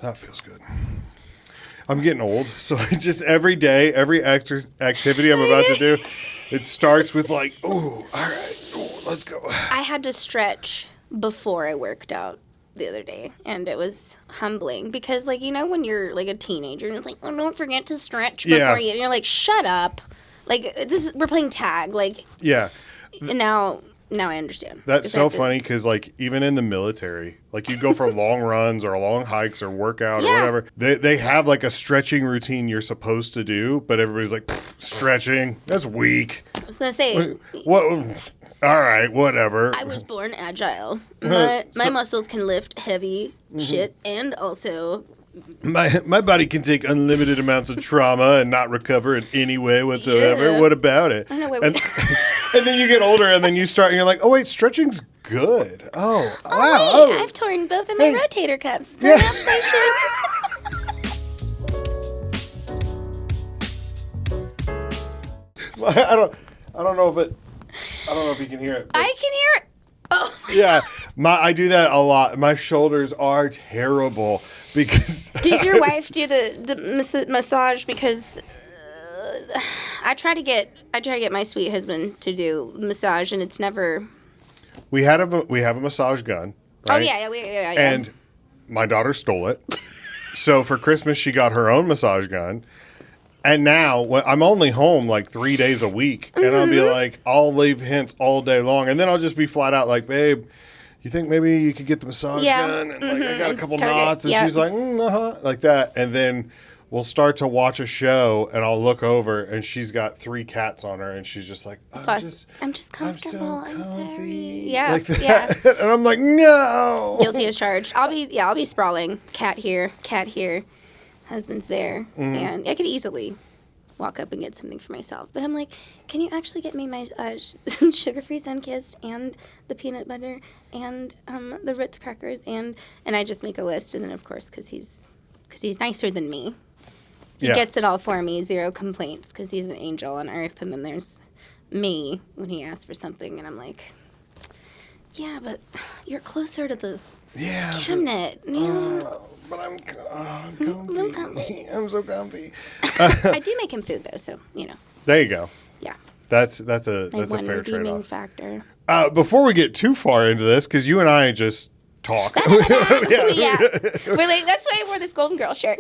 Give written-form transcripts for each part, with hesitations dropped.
That feels good. I'm getting old, so I just every day, every activity I'm about to do, it starts with like, oh, all right, let's go. I had to stretch before I worked out the other day, and it was humbling because, like, you know, when you're like a teenager and it's like, oh, don't forget to stretch before you, and you're like, shut up, like we're playing tag, like, yeah. And now I understand. That's so funny because, like, even in the military, like, you go for long runs or long hikes or workout or whatever, they have, like, a stretching routine you're supposed to do, but everybody's like, stretching? That's weak. I was going to say... What? All right, whatever. I was born agile. My muscles can lift heavy shit, and also... My body can take unlimited amounts of trauma and not recover in any way whatsoever. Yeah. What about it? I don't know. And then you get older, and then you start, and you're like, oh, wait, stretching's good. Oh, wow. Wait, I've torn both of my rotator cuffs. Perhaps I should. I don't know if you can hear it. I can hear it. Oh. Yeah, I do that a lot. My shoulders are terrible because. Does your wife do the massage? Because I try to get my sweet husband to do massage, and it's never. We have a massage gun. Right? Oh yeah. And my daughter stole it, so for Christmas she got her own massage gun. And now, I'm only home like 3 days a week, and I'll be like, I'll leave hints all day long, and then I'll just be flat out like, babe, you think maybe you could get the massage gun? And like, I got a couple knots, and she's like, like that. And then we'll start to watch a show, and I'll look over, and she's got 3 cats on her, and she's just like, I'm just comfortable. I'm so comfy. Yeah, like that. Yeah. And I'm like, no. Guilty as charged. I'll be sprawling. Cat here, husband's there, and I could easily walk up and get something for myself. But I'm like, can you actually get me my sugar-free Sunkist and the peanut butter and the Ritz crackers and I just make a list, and then of course because he's nicer than me, he gets it all for me, 0 complaints because he's an angel on earth. And then there's me when he asks for something, and I'm like, yeah, but you're closer to the cabinet. But I'm comfy. I'm so comfy. I do make him food though, so you know. There you go. Yeah. That's a fair trade-off. Factor. Before we get too far into this, because you and I just talk. Yeah. We're like, that's why I wore this Golden Girl shirt.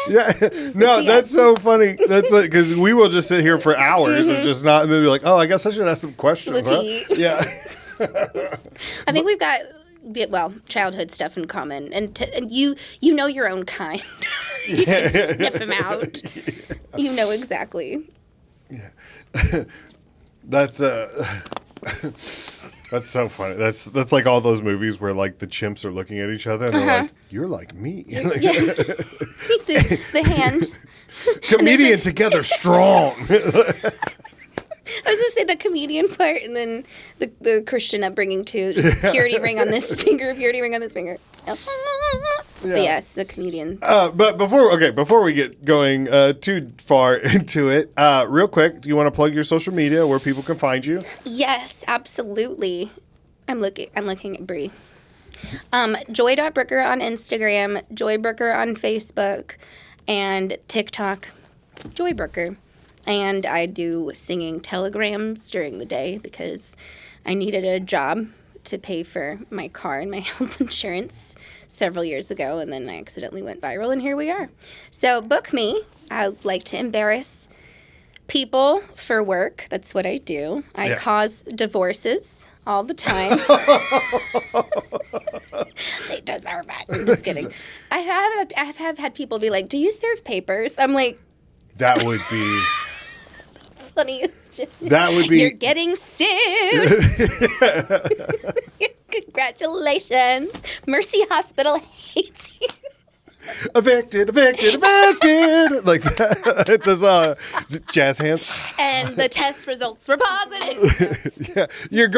Yeah. No, that's so funny. That's like, because we will just sit here for hours and just not, and then be like, oh, I guess I should ask some questions. Huh? Yeah. I think we've got childhood stuff in common, and you know your own kind. You can sniff them out. You know exactly. Yeah, that's so funny. That's like all those movies where like the chimps are looking at each other and they're like, "You're like me." Yes. the hand. Comedian together strong. I was going to say the comedian part, and then the Christian upbringing too. Purity ring on this finger, purity ring on this finger. But yes, the comedian. But before we get going too far into it, real quick, do you want to plug your social media where people can find you? Yes, absolutely. I'm looking at Bree. Joy.Brooker on Instagram, Joy Brooker on Facebook, and TikTok, Joy Brooker. And I do singing telegrams during the day because I needed a job to pay for my car and my health insurance several years ago, and then I accidentally went viral, and here we are. So book me. I like to embarrass people for work. That's what I do. I cause divorces all the time. They deserve it. I'm just kidding. I have had people be like, do you serve papers? I'm like... That would be... funniest. That would be... You're getting sued. Congratulations. Mercy Hospital hates you. Evicted. Like that. Does jazz hands. And the test results were positive. Yeah. You're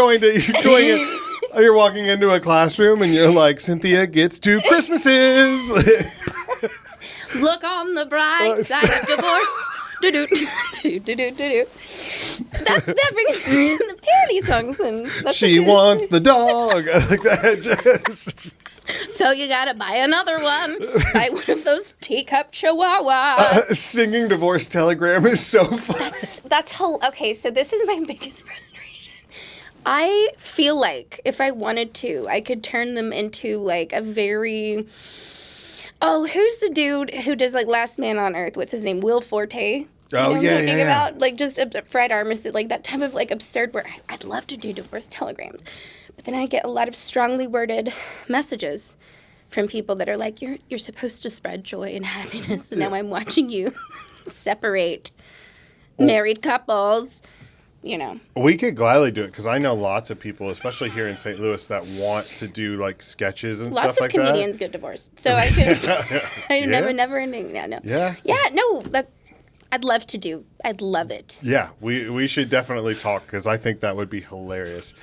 walking into a classroom and you're like, Cynthia gets 2 Christmases. Look on the bright side of divorce. That brings the parody songs. And that's She wants the dog. Like that. Just. So you gotta buy another one. Buy one of those teacup chihuahuas. Singing divorce telegram is so fun. Okay, so this is my biggest frustration. I feel like if I wanted to, I could turn them into like a very... Oh, who's the dude who does like Last Man on Earth? What's his name? Will Forte? Oh, yeah, yeah. About? Like just Fred Armisen, like that type of like absurd where I'd love to do divorce telegrams. But then I get a lot of strongly worded messages from people that are like, you're supposed to spread joy and happiness, and now I'm watching you separate married couples, We could gladly do it because I know lots of people, especially here in St. Louis, that want to do like sketches and stuff like that. Lots of comedians get divorced. So I could, never ending. No. Yeah. Yeah, no, I'd love to do. I'd love it. Yeah, we should definitely talk because I think that would be hilarious.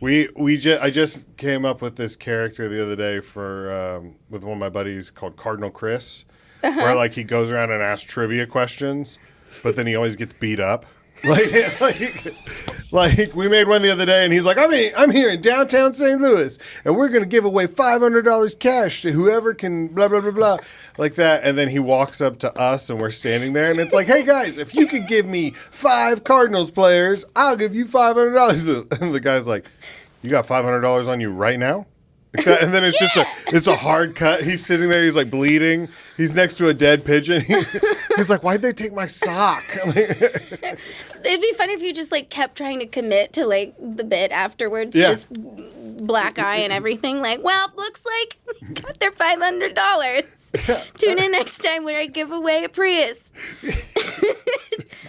I just came up with this character the other day for with one of my buddies called Cardinal Chris, where like he goes around and asks trivia questions, but then he always gets beat up. Like we made one the other day, and he's like, I'm here in downtown St. Louis, and we're gonna give away $500 cash to whoever can blah blah blah blah, like that. And then he walks up to us, and we're standing there, and it's like, hey guys, if you could give me 5 Cardinals players, I'll give you $500. And the guy's like, you got $500 on you right now? And then it's a hard cut. He's sitting there. He's like bleeding. He's next to a dead pigeon. He's like, why'd they take my sock? It'd be funny if you just like kept trying to commit to like the bit afterwards. Yeah. Just black eye and everything. Like, well, looks like we got their $500. Tune in next time when I give away a Prius.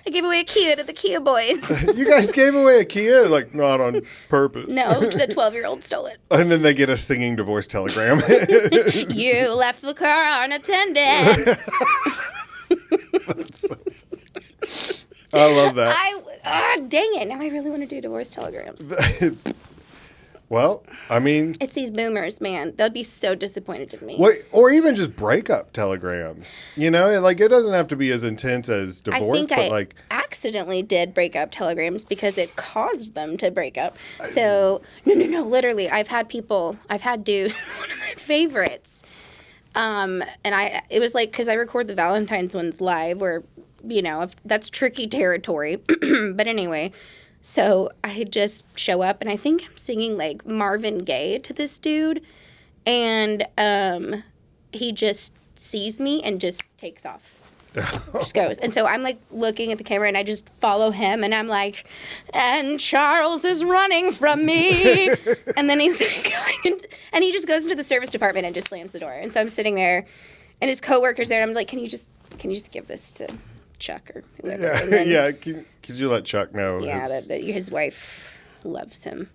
I gave away a Kia to the Kia boys. You guys gave away a Kia? Like, not on purpose. No, the 12-year-old stole it. And then they get a singing divorce telegram. You left the car unattended. That's so funny. I love that. Dang it. Now I really want to do divorce telegrams. Well, I mean... It's these boomers, man. They'll be so disappointed in me. Or even just breakup telegrams. Like it doesn't have to be as intense as divorce, I think I accidentally did breakup telegrams because it caused them to break up. So, no, literally, I've had dudes, one of my favorites. And it was like, because I record the Valentine's ones live where, that's tricky territory. But anyway... So I just show up, and I think I'm singing, like, Marvin Gaye to this dude, and he just sees me and just takes off. Just goes. And so I'm, like, looking at the camera, and I just follow him, and I'm like, and Charles is running from me. And then he's going, and he just goes into the service department and just slams the door. And so I'm sitting there, and his coworker's there, and I'm like, can you just give this to Chuck or whoever? Yeah, could you let Chuck know? Yeah, that his wife loves him.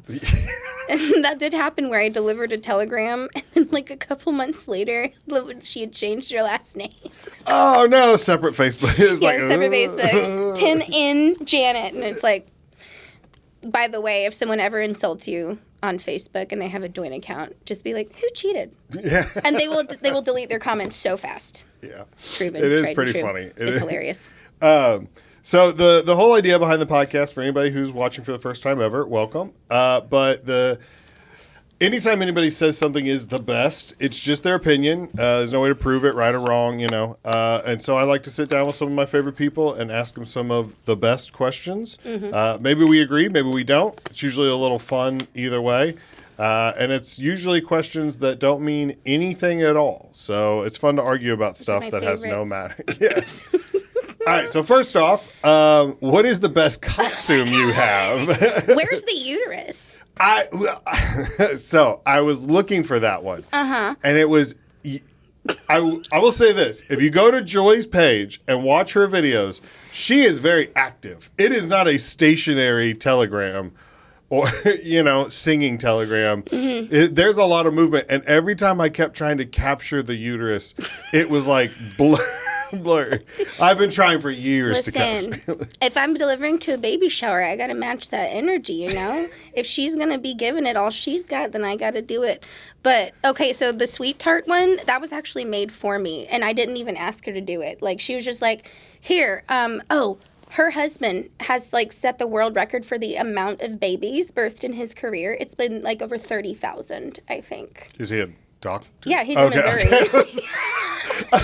And that did happen where I delivered a telegram, and then like a couple months later, she had changed her last name. Oh no, separate Facebook. Separate Facebook. Tim in Janet, and it's like, by the way, if someone ever insults you on Facebook and they have a joint account, just be like, who cheated? Yeah. And they will delete their comments so fast. Yeah. Proven. It is pretty funny. It's hilarious. So the whole idea behind the podcast, for anybody who's watching for the first time ever, welcome. But anytime anybody says something is the best, it's just their opinion. There's no way to prove it right or wrong, And so I like to sit down with some of my favorite people and ask them some of the best questions. Mm-hmm. Maybe we agree, maybe we don't. It's usually a little fun either way. And it's usually questions that don't mean anything at all. So it's fun to argue about stuff that has no matter. Yes. All right, so first off, what is the best costume you have? Where's the uterus? So I was looking for that one. Uh-huh. And it was, I will say this. If you go to Joy's page and watch her videos, she is very active. It is not a stationary telegram or, singing telegram. Mm-hmm. There's a lot of movement. And every time I kept trying to capture the uterus, it was like Blurry. I've been trying for years to Listen, catch. if I'm delivering to a baby shower, I got to match that energy, you know? If she's going to be giving it all she's got, then I got to do it. But, okay, so the sweet tart one, that was actually made for me, and I didn't even ask her to do it. Like, she was just like, here, her husband has, like, set the world record for the amount of babies birthed in his career. It's been, like, over 30,000, I think. Is he a doctor? Yeah, he's in Missouri. No,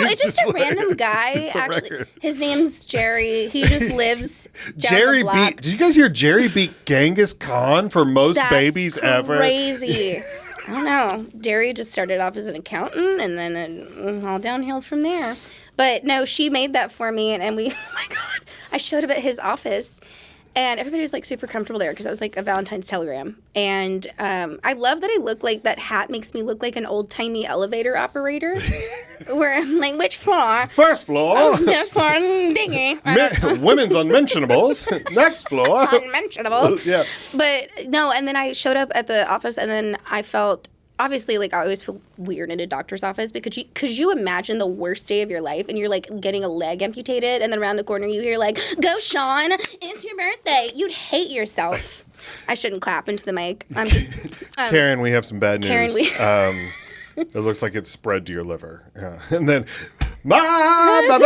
It's just a random guy. Actually, his name's Jerry. He just lives down the block. Did you guys hear Jerry beat Genghis Khan for most babies ever? Crazy. I don't know. Jerry just started off as an accountant, and then it all downhill from there. But no, she made that for me, and we. Oh my God! I showed up at his office. And everybody was, like, super comfortable there because I was, like, a Valentine's telegram. And I love that I look like that hat makes me look like an old-timey elevator operator. Where I'm like, which floor? First floor. Oh, first floor, dingy. Women's unmentionables. Next floor. Unmentionables. Yeah. But, no, and then I showed up at the office, and then I felt... Obviously, like, I always feel weird in a doctor's office because could you imagine the worst day of your life and you're, like, getting a leg amputated and then around the corner you hear, like, go, Sean, it's your birthday. You'd hate yourself. I shouldn't clap into the mic. I'm just... Karen, we have some bad news. Karen, It looks like it's spread to your liver. Yeah. And then... I love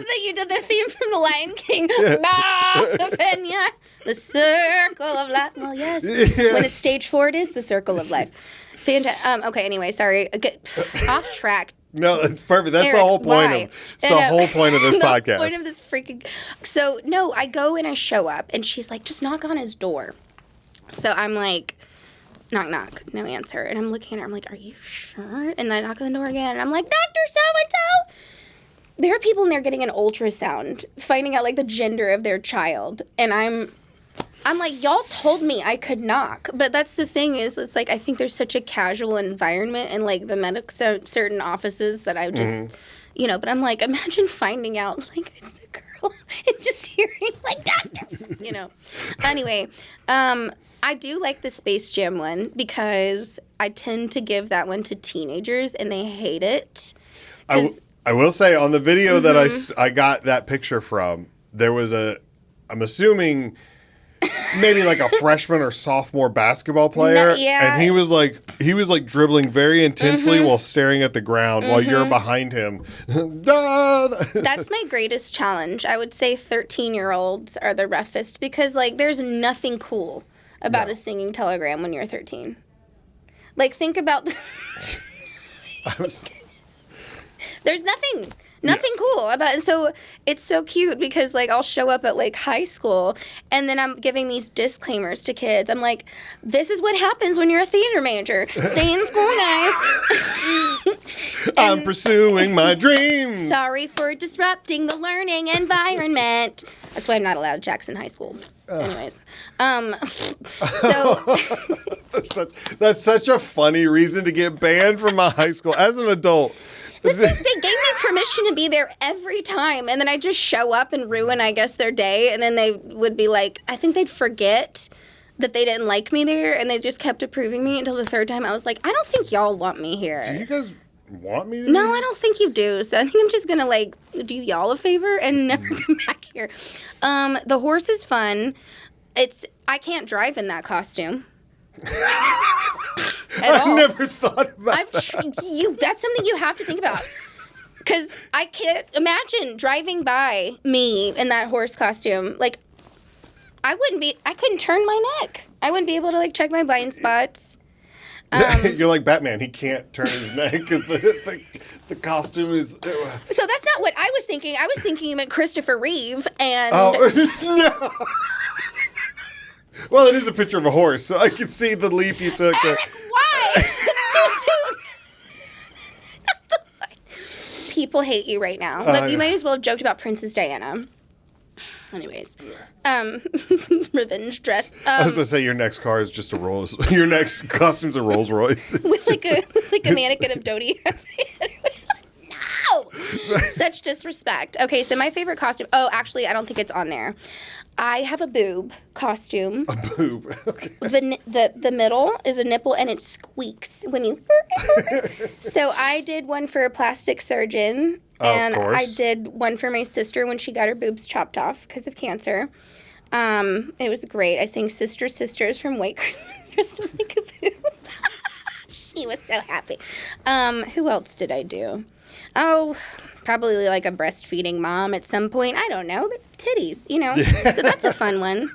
that you did the theme from The Lion King. Yeah. The circle of life. Well, yes. When it's stage 4, it is the circle of life. Okay, anyway, sorry. Off track. No, that's perfect. That's Eric, the whole point why? of the whole point of this podcast. The point of this freaking... So, no, I go and I show up, and she's like, just knock on his door. So I'm like... Knock, knock. No answer. And I'm looking at her. I'm like, are you sure? And I knock on the door again. And I'm like, Dr. So-and-so. There are people in there getting an ultrasound, finding out, like, the gender of their child. And I'm like, y'all told me I could knock. But that's the thing is, it's like, I think there's such a casual environment in, like, the certain offices that I just, you know. But I'm like, imagine finding out, like, it's a girl and just hearing, like, doctor, you know. Anyway, I do like the Space Jam one because I tend to give that one to teenagers and they hate it. I will say on the video that I got that picture from, there was I'm assuming maybe like a freshman or sophomore basketball player. And he was like dribbling very intensely while staring at the ground while you're behind him. That's my greatest challenge. I would say 13-year-olds are the roughest because, like, there's nothing cool about a singing telegram when you're 13. Like, think about... There's nothing cool about it. And so it's so cute because, like, I'll show up at, like, high school and then I'm giving these disclaimers to kids. I'm like, this is what happens when you're a theater major. Stay in school, guys. I'm pursuing my dreams. Sorry for disrupting the learning environment. That's why I'm not allowed Jackson High School. Anyways, so that's such a funny reason to get banned from my high school as an adult. They gave me permission to be there every time, and then I just show up and ruin, I guess, their day, and then they would be like, I think they'd forget that they didn't like me there, and they just kept approving me until the third time I was like, I don't think y'all want me here. Do you guys want me to? No, I don't think you do. So I think I'm just gonna, like, do y'all a favor and never come back here. The horse is fun. I can't drive in that costume. I've never thought about that. That's something you have to think about. Because I can't imagine driving by me in that horse costume. Like, I couldn't turn my neck. I wouldn't be able to, like, check my blind spots. You're like Batman. He can't turn his neck because the costume is... So that's not what I was thinking. I was thinking you meant Christopher Reeve and... Oh, no. Well, it is a picture of a horse, so I can see the leap you took. Eric, why? It's too soon. People hate you right now. Look, you might as well have joked about Princess Diana. Anyways, revenge dress. I was gonna say your next car is just a Rolls. Your next costume's a Rolls Royce. With like a mannequin of Dodie. No. Such disrespect. Okay, so my favorite costume. Oh, actually, I don't think it's on there. I have a boob costume. A boob. Okay. The middle is a nipple and it squeaks when you. So I did one for a plastic surgeon, and I did one for my sister when she got her boobs chopped off because of cancer. It was great. I sang "Sister Sisters" from White Christmas dressed up like a boob. She was so happy. Who else did I do? Oh, probably like a breastfeeding mom at some point. I don't know. Titties, you know. So that's a fun one.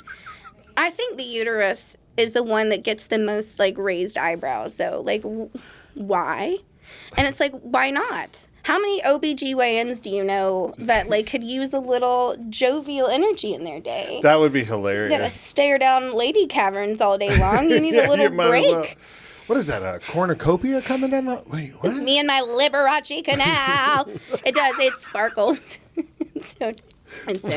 I think the uterus is the one that gets the most, like, raised eyebrows, though. Like, why? And it's like, why not? How many OBGYNs do you know that, like, could use a little jovial energy in their day? That would be hilarious. You gotta stare down lady caverns all day long. You need a little break. Well. What is that, a cornucopia coming down the... Wait, what? It's me and my Liberace canal. It does. It sparkles. It's so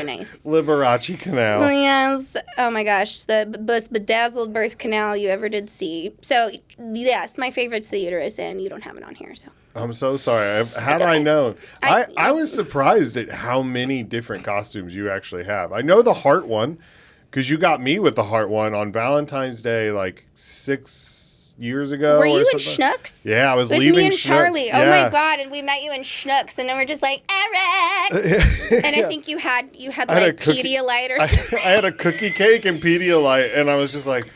nice. Liberace canal. Oh, yes. Oh, my gosh. The most bedazzled birth canal you ever did see. So, yes, my favorite's the uterus, and you don't have it on here, so... I'm so sorry. Had I known. I was surprised at how many different costumes you actually have. I know the heart one, because you got me with the heart one on Valentine's Day, like 6 years ago. Were you in Schnucks? Yeah, I was leaving leaving me and Schnucks. Charlie. Yeah. Oh my God! And we met you in Schnucks, and then we're just like Eric. And I think you had like Pedialyte or something. I had a cookie cake and Pedialyte, and I was just like,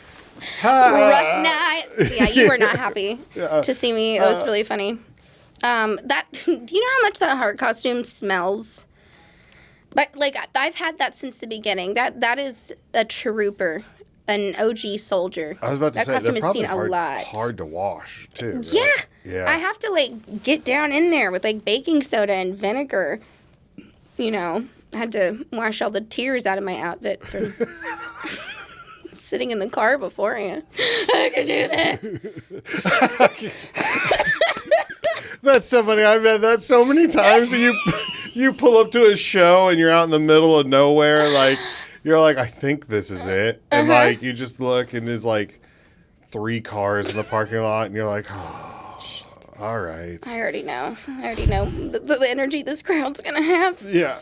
rough night. Yeah, you were not happy to see me. That was really funny. Do you know how much that heart costume smells? But like I've had that since the beginning. That is a trooper. An OG soldier. I was about to say, costume they're has seen probably a lot. hard to wash, too. Right? Yeah. Yeah. I have to, like, get down in there with, like, baking soda and vinegar. You know, I had to wash all the tears out of my outfit from sitting in the car beforehand. I can do this. That's so funny. I've had that so many times. You pull up to a show and you're out in the middle of nowhere, like... You're like, I think this is it. And, like, you just look, and there's, like, 3 cars in the parking lot, and you're like, oh, all right. I already know. The energy this crowd's going to have. Yeah.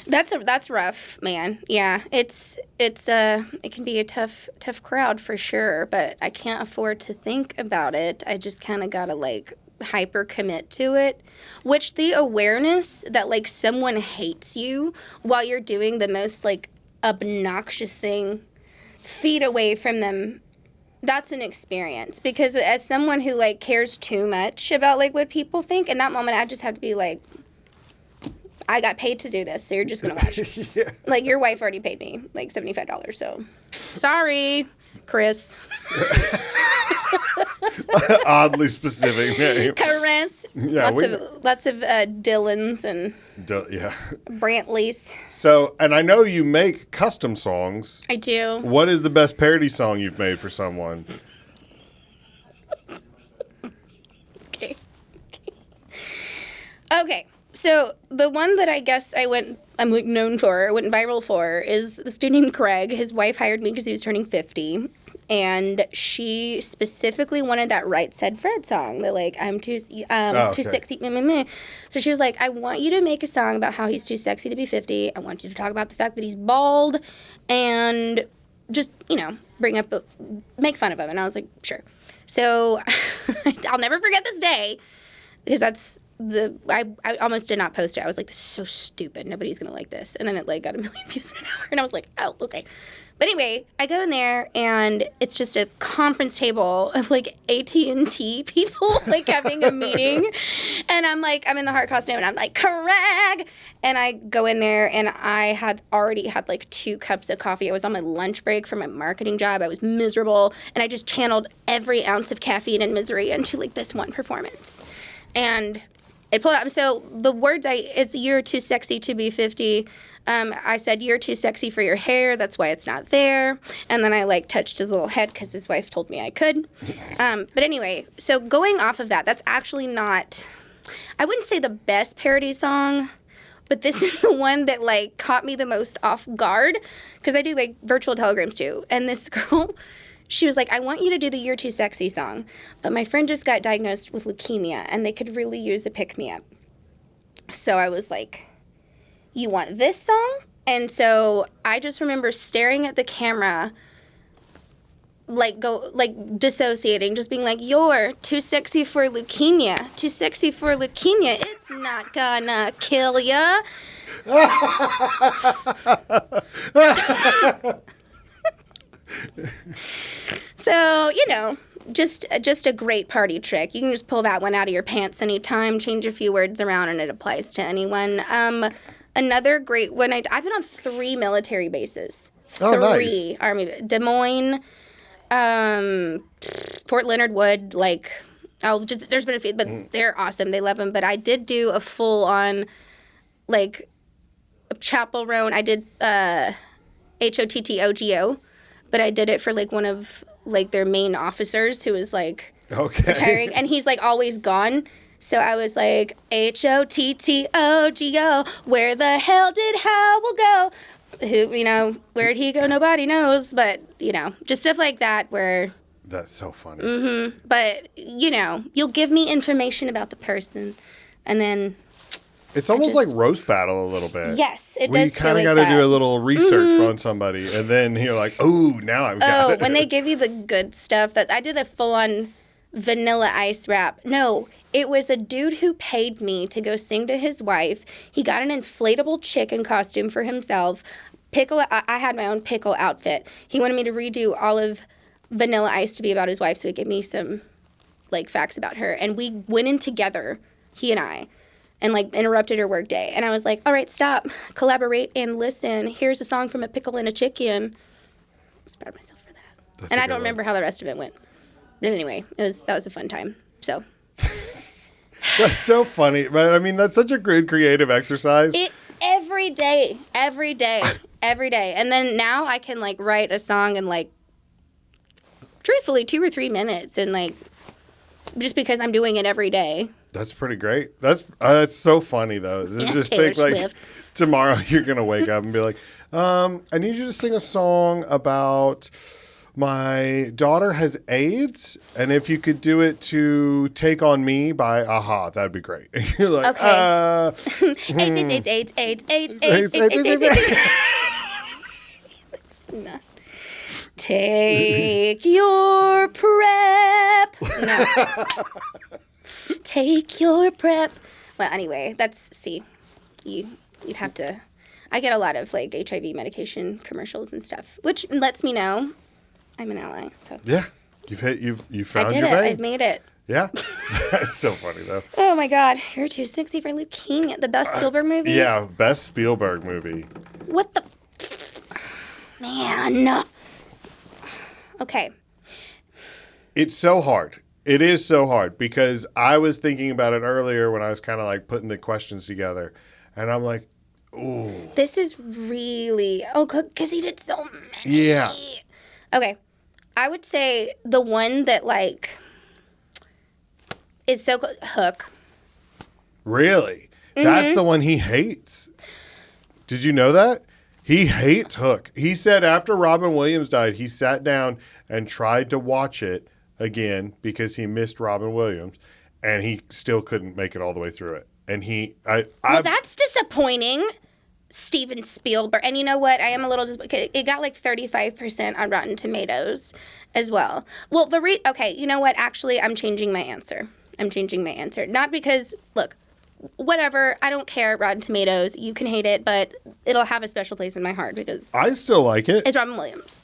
That's rough, man. Yeah, it can be a tough crowd for sure, but I can't afford to think about it. I just kind of got to, like, hyper commit to it, which the awareness that like someone hates you while you're doing the most like obnoxious thing feet away from them, that's an experience. Because as someone who like cares too much about like what people think, in that moment I just have to be like, I got paid to do this, so you're just gonna watch. Yeah. Like your wife already paid me like $75, so sorry, Chris. Oddly specific name. Chris. Yeah, lots of Dylans and Brantleys. So, and I know you make custom songs. I do. What is the best parody song you've made for someone? Okay. So the one that I guess I'm like known for, went viral for, is this dude named Craig. His wife hired me because he was turning 50. And she specifically wanted that Right Said Fred song, the like, I'm too sexy. Meh, meh, meh. So she was like, I want you to make a song about how he's too sexy to be 50. I want you to talk about the fact that he's bald and just, you know, make fun of him. And I was like, sure. So I'll never forget this day because I almost did not post it. I was like, this is so stupid. Nobody's going to like this. And then it like got 1 million views in an hour. And I was like, oh, okay. But anyway, I go in there, and it's just a conference table of, like, AT&T people, like, having a meeting. And I'm in the heart costume, and I'm like, Craig! And I go in there, and I had already had, like, 2 cups of coffee. I was on my lunch break from my marketing job. I was miserable. And I just channeled every ounce of caffeine and misery into, like, this one performance. And it pulled out. So the words it's you're too sexy to be 50. I said, you're too sexy for your hair. That's why it's not there. And then I like touched his little head because his wife told me I could. But anyway, so going off of that, that's actually not, I wouldn't say the best parody song, but this is the one that like caught me the most off guard because I do like virtual telegrams too. And this girl, she was like, I want you to do the You're Too Sexy song, but my friend just got diagnosed with leukemia and they could really use a pick-me-up. So I was like, you want this song? And so I just remember staring at the camera, like dissociating, just being like, you're too sexy for leukemia. Too sexy for leukemia. It's not gonna kill ya. So, just a great party trick. You can just pull that one out of your pants anytime, change a few words around, and it applies to anyone. Another great one, I've been on 3 military bases. Oh, 3 nice. Army. Des Moines, Fort Leonard Wood, there's been a few, but they're awesome. They love them. But I did do a full-on, Chapel Roan. I did HOTTOGO, but I did it for, one of, their main officers who was, retiring. And he's, always gone. So I was like, HOTTOGO, where the hell did Howell go? Who, where'd he go? Nobody knows. But, just stuff like that where... That's so funny. Mm-hmm. But, you'll give me information about the person, and then... It's almost like roast battle a little bit. Yes, it where does you kind of feel got like to do that. a little research on somebody, and then you're like, oh, now I've got it. Oh, when they give you the good stuff. That I did a full-on Vanilla Ice rap. No, it was a dude who paid me to go sing to his wife. He got an inflatable chicken costume for himself. I had my own pickle outfit. He wanted me to redo all of Vanilla Ice to be about his wife, so he gave me some, facts about her. And we went in together, he and I, and, interrupted her work day. And I was like, all right, stop, collaborate, and listen. Here's a song from A Pickle and a Chicken. I was proud of myself for that. And I don't remember how the rest of it went. But anyway, that was a fun time. So. That's so funny. But, I mean, that's such a good creative exercise. Every day. And then now I can, write a song in, truthfully, 2 or 3 minutes. And, just because I'm doing it every day. That's pretty great. That's so funny though. Yeah, Just Taylor think Swift. Tomorrow you're gonna wake up and be like, I need you to sing a song about my daughter has AIDS, and if you could do it to "Take on Me" by Aha, that'd be great. You're like, Okay. AIDS. No. Take your prep. No. Take your prep. Well, anyway, you'd have to. I get a lot of HIV medication commercials and stuff, which lets me know I'm an ally. So yeah, you found I did your it. vein. I've made it. Yeah, that's so funny though. Oh my God, you're too sexy for leukemia. The best Spielberg movie. Yeah, best Spielberg movie. What the man? Okay. It's so hard. It is so hard because I was thinking about it earlier when I was kind of putting the questions together, and I'm like, ooh. This is really because he did so many. Yeah. Okay, I would say the one that is so Hook. Really? That's the one he hates. Did you know that? He hates Hook. He said after Robin Williams died, he sat down and tried to watch it again because he missed Robin Williams, and he still couldn't make it all the way through it. And Well, that's disappointing, Steven Spielberg. And you know what? I am a little disappointed. It got 35% on Rotten Tomatoes as well. Well, okay, you know what? Actually, I'm changing my answer. Not because, look, whatever, I don't care, Rotten Tomatoes, you can hate it, but it'll have a special place in my heart because I still like it. It's Robin Williams.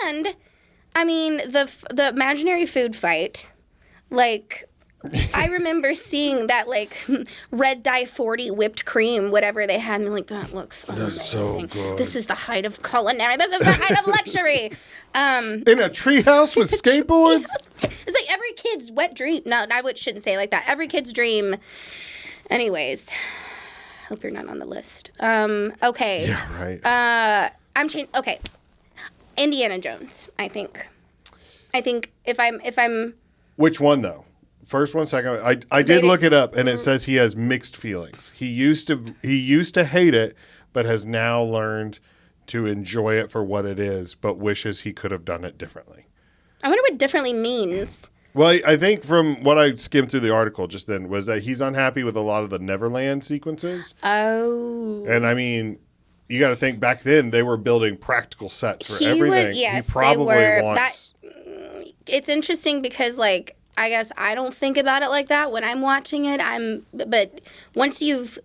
And I mean, the imaginary food fight, I remember seeing that red dye 40 whipped cream, whatever they had, and that looks amazing. That's so good. This is the height of culinary. This is the height of luxury. In a treehouse with skateboards? It's every kid's wet dream. No, I shouldn't say it like that. Every kid's dream. Anyways, hope you're not on the list. Okay. Yeah, right. I'm changing. Okay. Indiana Jones, I think. if I'm Which one though? First one, second one. I did look it up, and it says he has mixed feelings. He used to hate it, but has now learned to enjoy it for what it is, but wishes he could have done it differently. I wonder what differently means. Well, I think from what I skimmed through the article just then was that he's unhappy with a lot of the Neverland sequences. Oh. And I mean, you got to think back then they were building practical sets for everything. Yes, he probably they were. wants. It's interesting because, like, I guess I don't think about it like that when I'm watching it. But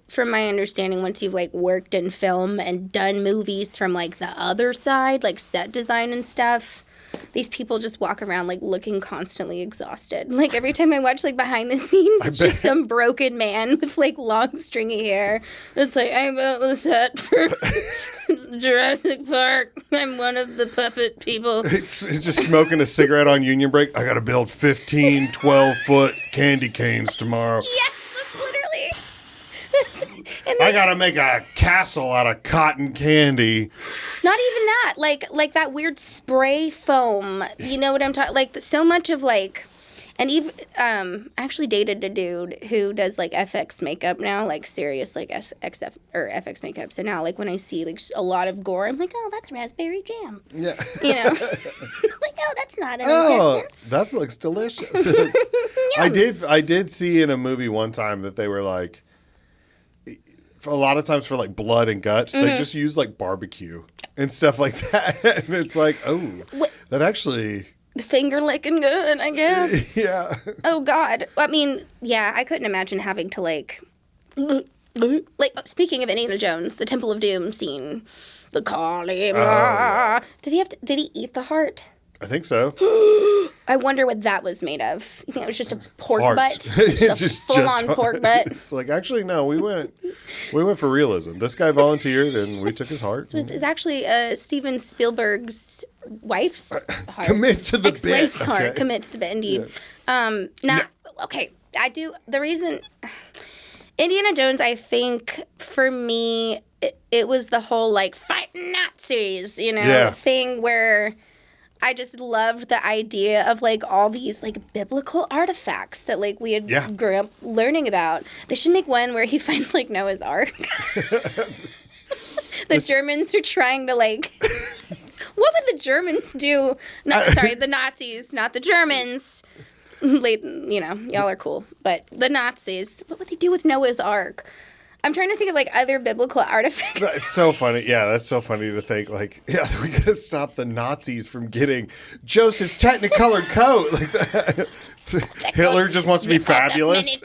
from my understanding, once you've like worked in film and done movies from like the other side, like set design and stuff, these people just walk around like looking constantly exhausted. Like every time I watch like behind the scenes, it's just some broken man with like long stringy hair. It's like, I built the set for Jurassic Park. I'm one of the puppet people. It's just smoking a cigarette on Union break. I got to build 15, 12-foot candy canes tomorrow. Yes, that's literally. I got to make a castle out of cotton candy. Not even that. Like that weird spray foam. You know what I'm talking? Like so much of like, and even I actually dated a dude who does like FX makeup now, like serious like XF or FX makeup. So now like when I see like a lot of gore, I'm like, oh, that's raspberry jam. Yeah. You know, like oh, that's not an that looks delicious. I did see in a movie one time that they were like, a lot of times for like blood and guts, they just use like barbecue and stuff like that. And it's like, oh, that actually finger licking good, I guess. Yeah. Oh God. I mean, yeah, I couldn't imagine having to like speaking of Indiana Jones, the Temple of Doom scene, the Kali. Yeah. Did he eat the heart? I think so. I wonder what that was made of. You think it was just a pork Heart. butt? It's just full-on pork butt. It's like, actually, no, we went for realism. This guy volunteered, and we took his heart. It's actually Steven Spielberg's wife's heart. Commit to the ex-wife's bit. heart. Okay. Commit to the bit, indeed. Yeah. Okay, I do. The reason Indiana Jones, I think, for me, it was the whole, like, fighting Nazis, thing where I just loved the idea of, like, all these, like, biblical artifacts that, like, we had grew up learning about. They should make one where he finds, like, Noah's Ark. The Germans are trying to, like... What would the Germans do? The Nazis, not the Germans. Y'all are cool. But the Nazis, what would they do with Noah's Ark? I'm trying to think of, like, other biblical artifacts. That's so funny. Yeah, that's so funny to think, like, yeah, we got to stop the Nazis from getting Joseph's Technicolor coat. Like that. So Hitler just wants to be fabulous.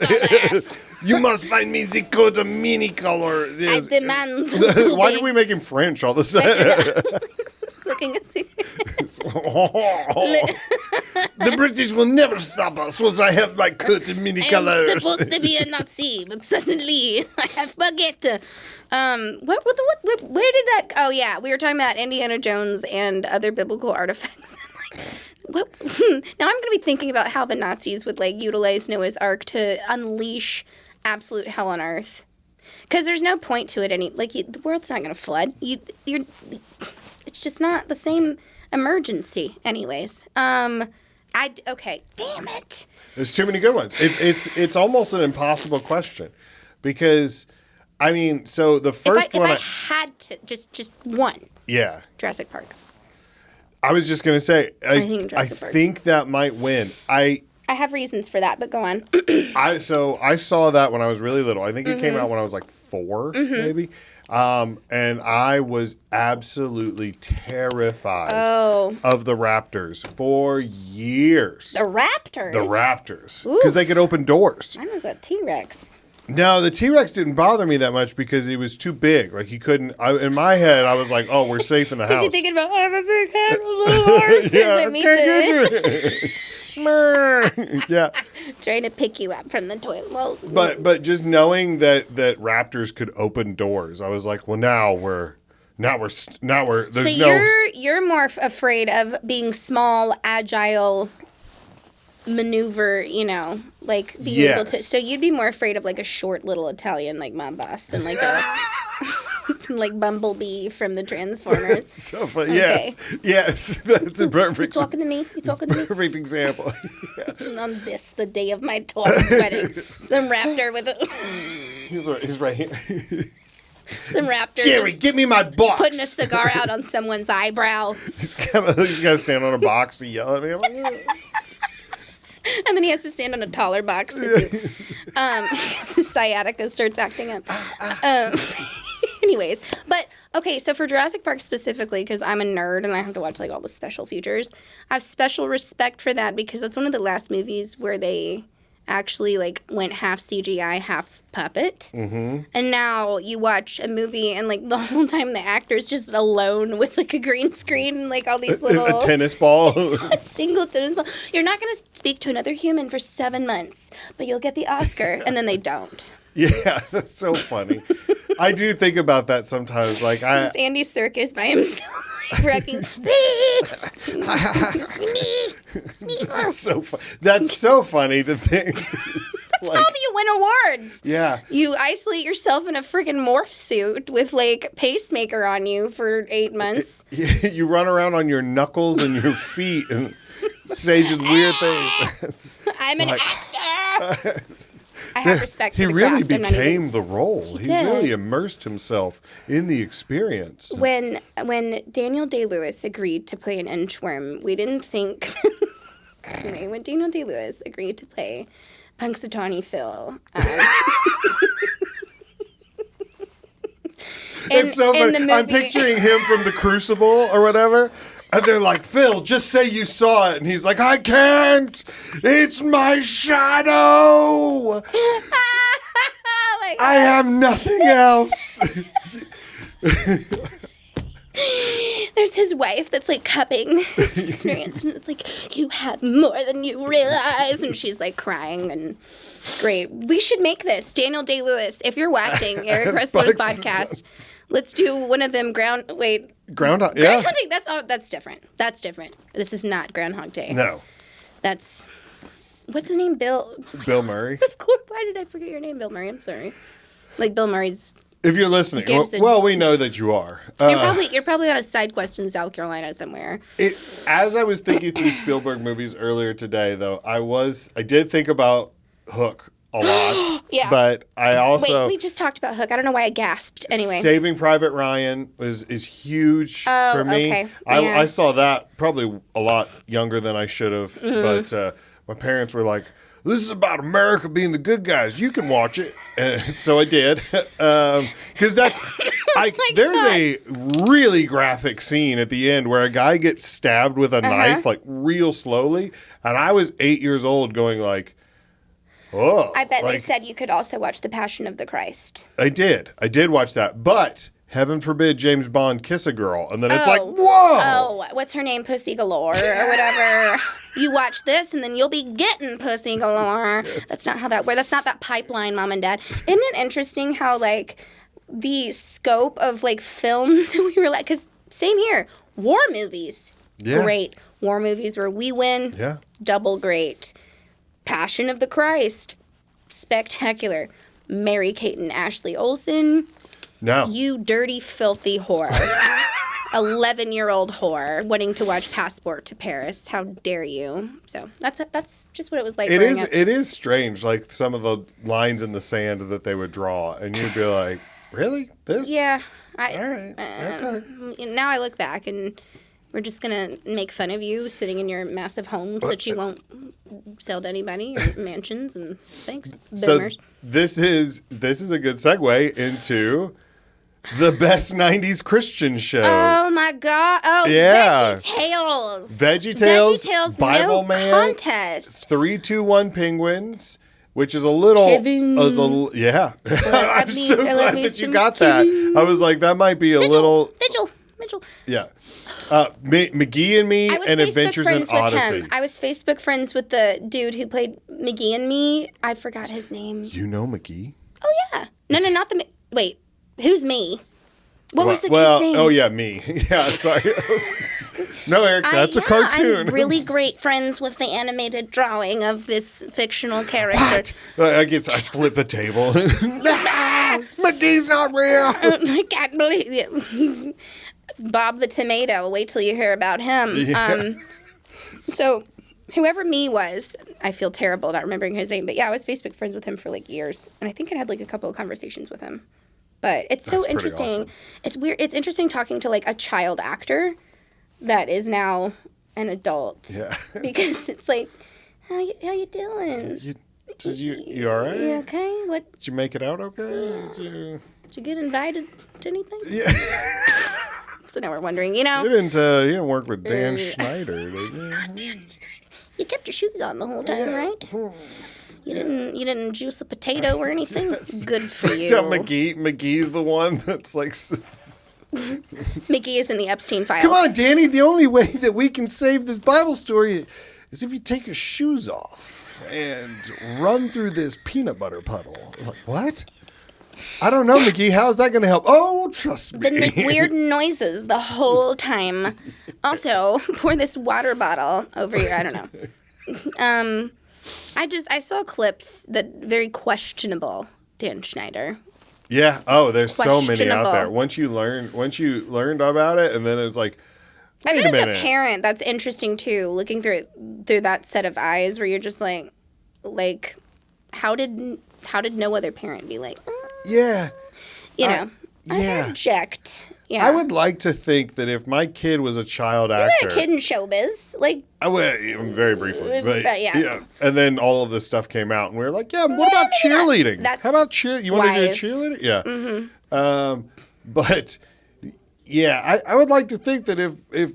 You must find me the coat of mini color. Yes. I demand. Why do we make him French all the sudden? Looking at The British will never stop us once I have my coat in mini colors. I'm supposed to be a Nazi, but suddenly I have baguette. Where did that? Oh yeah, we were talking about Indiana Jones and other biblical artifacts. Now I'm going to be thinking about how the Nazis would like utilize Noah's Ark to unleash absolute hell on earth. Because there's no point to it the world's not going to flood. It's just not the same emergency, anyways. Okay, damn it. There's too many good ones. It's almost an impossible question, because, I mean, so the first one. If I had to, just one. Yeah. Jurassic Park. I was just gonna say, I think that might win. I have reasons for that, but go on. I saw that when I was really little. I think it came out when I was like 4, maybe. And I was absolutely terrified of the raptors for years. The raptors? The raptors. Because they could open doors. Mine was a T-Rex. No, the T-Rex didn't bother me that much because he was too big. Like, he couldn't... in my head, I was like, oh, we're safe in the house. Because you're thinking about, I have a big head with little arms. Yeah. Trying to pick you up from the toilet. Well, but just knowing that raptors could open doors, I was like, well, now we're there's so you're more afraid of being small, agile, maneuver, like being able to. So you'd be more afraid of like a short little Italian like my boss than like a like Bumblebee from the Transformers. So funny. Okay. Yes, that's a perfect. You talking to me? Perfect example. On the day of my 12th wedding, some raptor with a. He's right here. Some raptor. Jerry, give me my box. Putting a cigar out on someone's eyebrow. He's got to stand on a box to yell at me. I'm like, And then he has to stand on a taller box because his sciatica starts acting up. Anyways, but okay, so for Jurassic Park specifically, because I'm a nerd and I have to watch like all the special features, I have special respect for that because that's one of the last movies where they actually like went half CGI, half puppet. Mm-hmm. And now you watch a movie and like the whole time the actor's just alone with like a green screen and like all these little... A tennis ball. A single tennis ball. You're not going to speak to another human for 7 months, but you'll get the Oscar. And then they don't. Yeah, that's so funny. I do think about that sometimes. Like it's Andy Serkis by himself. Wrecking. That's so funny to think. Like, how do you win awards? Yeah. You isolate yourself in a freaking morph suit with like pacemaker on you for 8 months. You run around on your knuckles and your feet and say just weird things. I'm an actor. I have respect for he the really craft. became the role. He did. really immersed himself in the experience. When Daniel Day-Lewis agreed to play an inchworm, we didn't think... Anyway, when Daniel Day-Lewis agreed to play Punxsutawney Phil... it's so funny. Movie... I'm picturing him from The Crucible or whatever. And they're like, Phil, just say you saw it. And he's like, I can't. It's my shadow. Oh my God. I have nothing else. There's his wife that's like cupping this experience. And it's like, you have more than you realize. And she's like crying and great. We should make this. Daniel Day-Lewis, if you're watching Eric Ressler's podcast, let's do one of them Groundhog. Groundhog Day. That's different. That's different. This is not Groundhog Day. No. That's, what's his name? Bill. Bill Murray. Of course. Why did I forget your name, Bill Murray? I'm sorry. Like Bill Murray's. If you're listening, well, we know that you are. You're probably on a side quest in South Carolina somewhere. As I was thinking through Spielberg movies earlier today, though, I did think about Hook a lot. Yeah. But I also... Wait, we just talked about Hook. I don't know why I gasped. Anyway. Saving Private Ryan is huge for me. Okay. I saw that probably a lot younger than I should have. Mm-hmm. But my parents were like, this is about America being the good guys. You can watch it. And so I did. Because that's... there's a really graphic scene at the end where a guy gets stabbed with a knife, like real slowly. And I was 8 years old going like... Oh, I bet they said you could also watch The Passion of the Christ. I did watch that. But heaven forbid James Bond kiss a girl. And then it's like, whoa. Oh, what's her name? Pussy Galore or whatever. You watch this and then you'll be getting pussy galore. Yes. That's not how that works. That's not that pipeline, Mom and Dad. Isn't it interesting how, like, the scope of, like, films that we were like, because same here. War movies. Yeah. Great. War movies where we win. Yeah. Double great. Passion of the Christ, spectacular. Mary-Kate and Ashley Olsen. No. You dirty, filthy whore. 11-year-old whore wanting to watch Passport to Paris. How dare you? So that's just what it was like. It is strange, like some of the lines in the sand that they would draw, and you'd be like, really? This? Yeah. All right. Okay. Now I look back and... We're just going to make fun of you sitting in your massive homes that you won't sell to anybody, or mansions, and thanks, boomers. So this is a good segue into the best 90s Christian show. Oh, my God. Oh, yeah. VeggieTales. VeggieTales, Bible no Man. Contest. 3-2-1 Penguins, which is a little... Kevin. Yeah. I'm so glad that you got Kevin. That. I was like, that might be a little... Vigil. Yeah. McGee and Me and Adventures in Odyssey. I was Facebook friends with the dude who played McGee and Me. I forgot his name. You know McGee? Oh, yeah. No, not the... Wait. Who's Me? What was the kid's name? Oh, yeah, Me. Yeah, sorry. No, Eric, that's a cartoon. I'm really great friends with the animated drawing of this fictional character. What? I guess I flip a table. McGee's not real. I can't believe it. Bob the Tomato. Wait till you hear about him. Yeah. So whoever Me was, I feel terrible not remembering his name, but yeah, I was Facebook friends with him for like years, and I think I had like a couple of conversations with him. But it's so interesting. Awesome. It's weird. It's interesting talking to like a child actor that is now an adult. Yeah. Because it's like, How you doing? You all right? You okay? What? Did you make it out okay? Did you get invited to anything? Yeah. So now we're wondering, You didn't work with Dan Schneider, did you? You kept your shoes on the whole time, right? You didn't juice a potato or anything? Yes. Good for you. So McGee's the one that's like... Mickey is in the Epstein files. Come on, Danny. The only way that we can save this Bible story is if you take your shoes off and run through this peanut butter puddle. Like, what? I don't know, McGee. How's that going to help? Oh, trust me. Then make weird noises the whole time. Also, pour this water bottle over here. I don't know. I saw clips that very questionable Dan Schneider. Yeah. Oh, there's so many out there. Once you learned about it, and then it's like, I wait bet a minute. as a parent, that's interesting too. Looking through that set of eyes, where you're just like, how did no other parent be like? Yeah. I yeah. object. Yeah. I would like to think that if my kid was a child You actor, had a kid in showbiz, like. I would, very briefly, but yeah. And then all of this stuff came out, and we were like, "Yeah, what about cheerleading? That's How about cheer? You want to do wise. cheerleading? Yeah." Mm-hmm. But yeah, I would like to think that if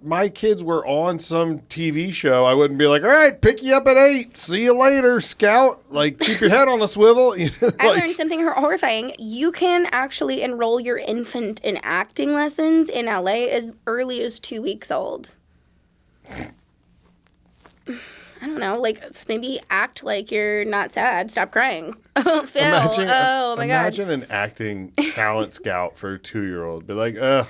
my kids were on some TV show, I wouldn't be like, "All right, pick you up at 8. See you later, Scout. Like, keep your head on a swivel." I learned something horrifying. You can actually enroll your infant in acting lessons in LA as early as 2 weeks old. I don't know, like maybe act like you're not sad. Stop crying. Oh, Phil. Oh my God. Imagine an acting talent scout for a 2-year-old. Be like, ugh.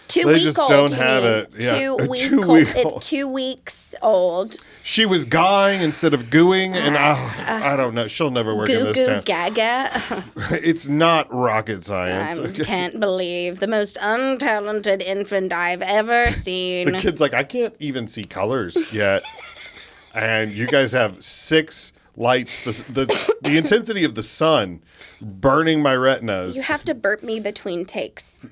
2 They weeks just old. don't you have mean. it. Yeah. 2 A week 2 old. week old. It's 2 weeks old. She was guying instead of gooing, and I don't know. She'll never work in Goo this goo town. gaga. It's not rocket science. I can't believe the most untalented infant I've ever seen. The kid's like, I can't even see colors yet. And you guys have 6 lights. The intensity of the sun burning my retinas. You have to burp me between takes.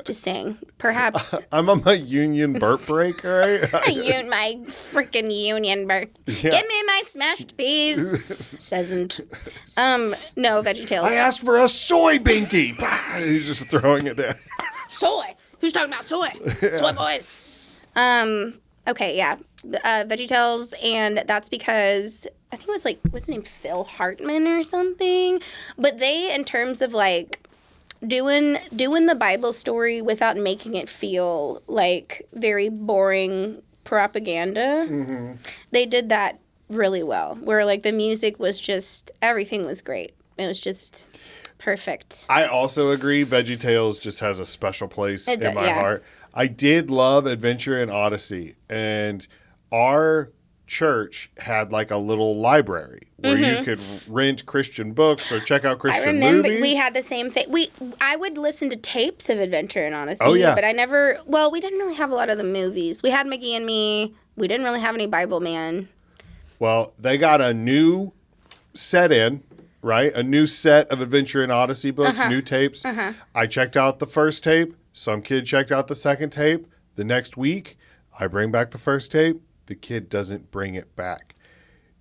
Just saying. Perhaps. I'm on my union burp break, all right? My freaking union burp. Yeah. Give me my smashed peas. Doesn't. No, VeggieTales. I asked for a soy binky. He's just throwing it down. Soy. Who's talking about soy? Soy boys. Okay, yeah. VeggieTales, and that's because I think it was what's his name, Phil Hartman or something. But they, in terms of doing the Bible story without making it feel like very boring propaganda, they did that really well. Where the music was just, everything was great. It was just perfect. I also agree. VeggieTales just has a special place in my yeah. heart. I did love Adventure in Odyssey, and our church had a little library where you could rent Christian books or check out Christian movies. I remember we had the same thing. I would listen to tapes of Adventure in Odyssey, Oh, yeah. but I never, we didn't really have a lot of the movies. We had McGee and Me. We didn't really have any Bible Man. Well, they got a new set in, right? A new set of Adventure in Odyssey books, new tapes. I checked out the first tape. Some kid checked out the second tape. The next week, I bring back the first tape. The kid doesn't bring it back.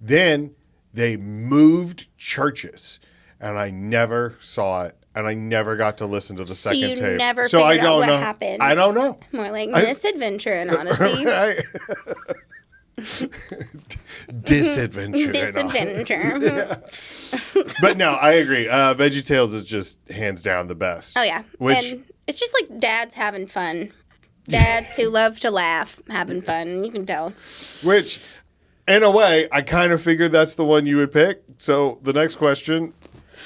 Then they moved churches, and I never saw it, and I never got to listen to the second tape. So you never so I figured don't out know. what happened. I don't know. More like Misadventure in Odyssey. Disadventure. Disadventure. But no, I agree. VeggieTales is just hands down the best. Oh, yeah. Which, and it's just dads having fun. Dads who love to laugh having fun. You can tell. Which, in a way, I kind of figured that's the one you would pick. So the next question,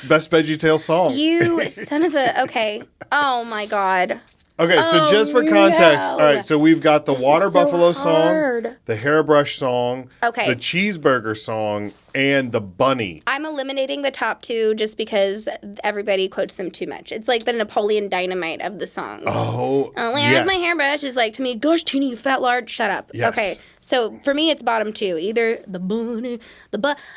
best VeggieTales song. You son of a... Okay. Oh, my God. Okay, so just for context, all right, so we've got the Water Buffalo song, the Hairbrush song, Okay. the Cheeseburger song, and the Bunny. I'm eliminating the top 2 just because everybody quotes them too much. It's like the Napoleon Dynamite of the songs. Oh, Where's yes. my hairbrush? Is to me, gosh, Tina, you fat lard, shut up. Yes. Okay, so for me, it's bottom 2. Either the bunny,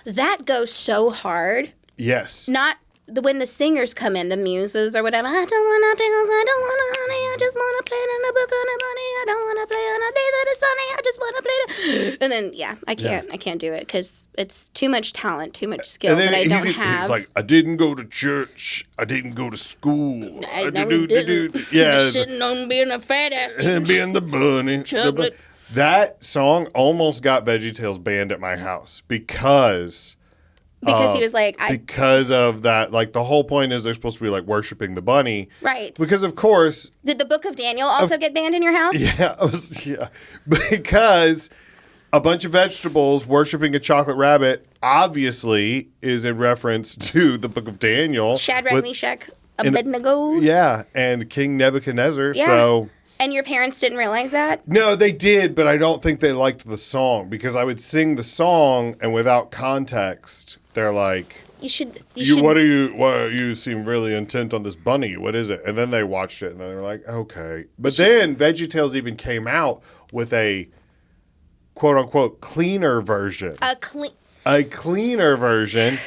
that goes so hard. Yes. Not when the singers come in, the muses or whatever, I don't want pickles, I don't want honey, I just want to play it in a book on a bunny, I don't want to play on a day that is sunny, I just want to play it. And then, I can't do it because it's too much talent, too much skill that I don't have. He's like, I didn't go to church, I didn't go to school. I didn't. Just sitting on being a fat ass. And being the bunny. Chocolate. That song almost got VeggieTales banned at my house because he was like, because of that, like the whole point is they're supposed to be like worshiping the bunny, right? Because of course, did the Book of Daniel also get banned in your house? Yeah, because a bunch of vegetables worshiping a chocolate rabbit obviously is in reference to the Book of Daniel. Shadrach, Meshach, Abednego. Yeah, and King Nebuchadnezzar. Yeah. So. And your parents didn't realize that? No, they did, but I don't think they liked the song because I would sing the song and without context, they're like, you seem really intent on this bunny. What is it? And then they watched it and they were like, okay. But then VeggieTales even came out with a quote unquote cleaner version. A cleaner version.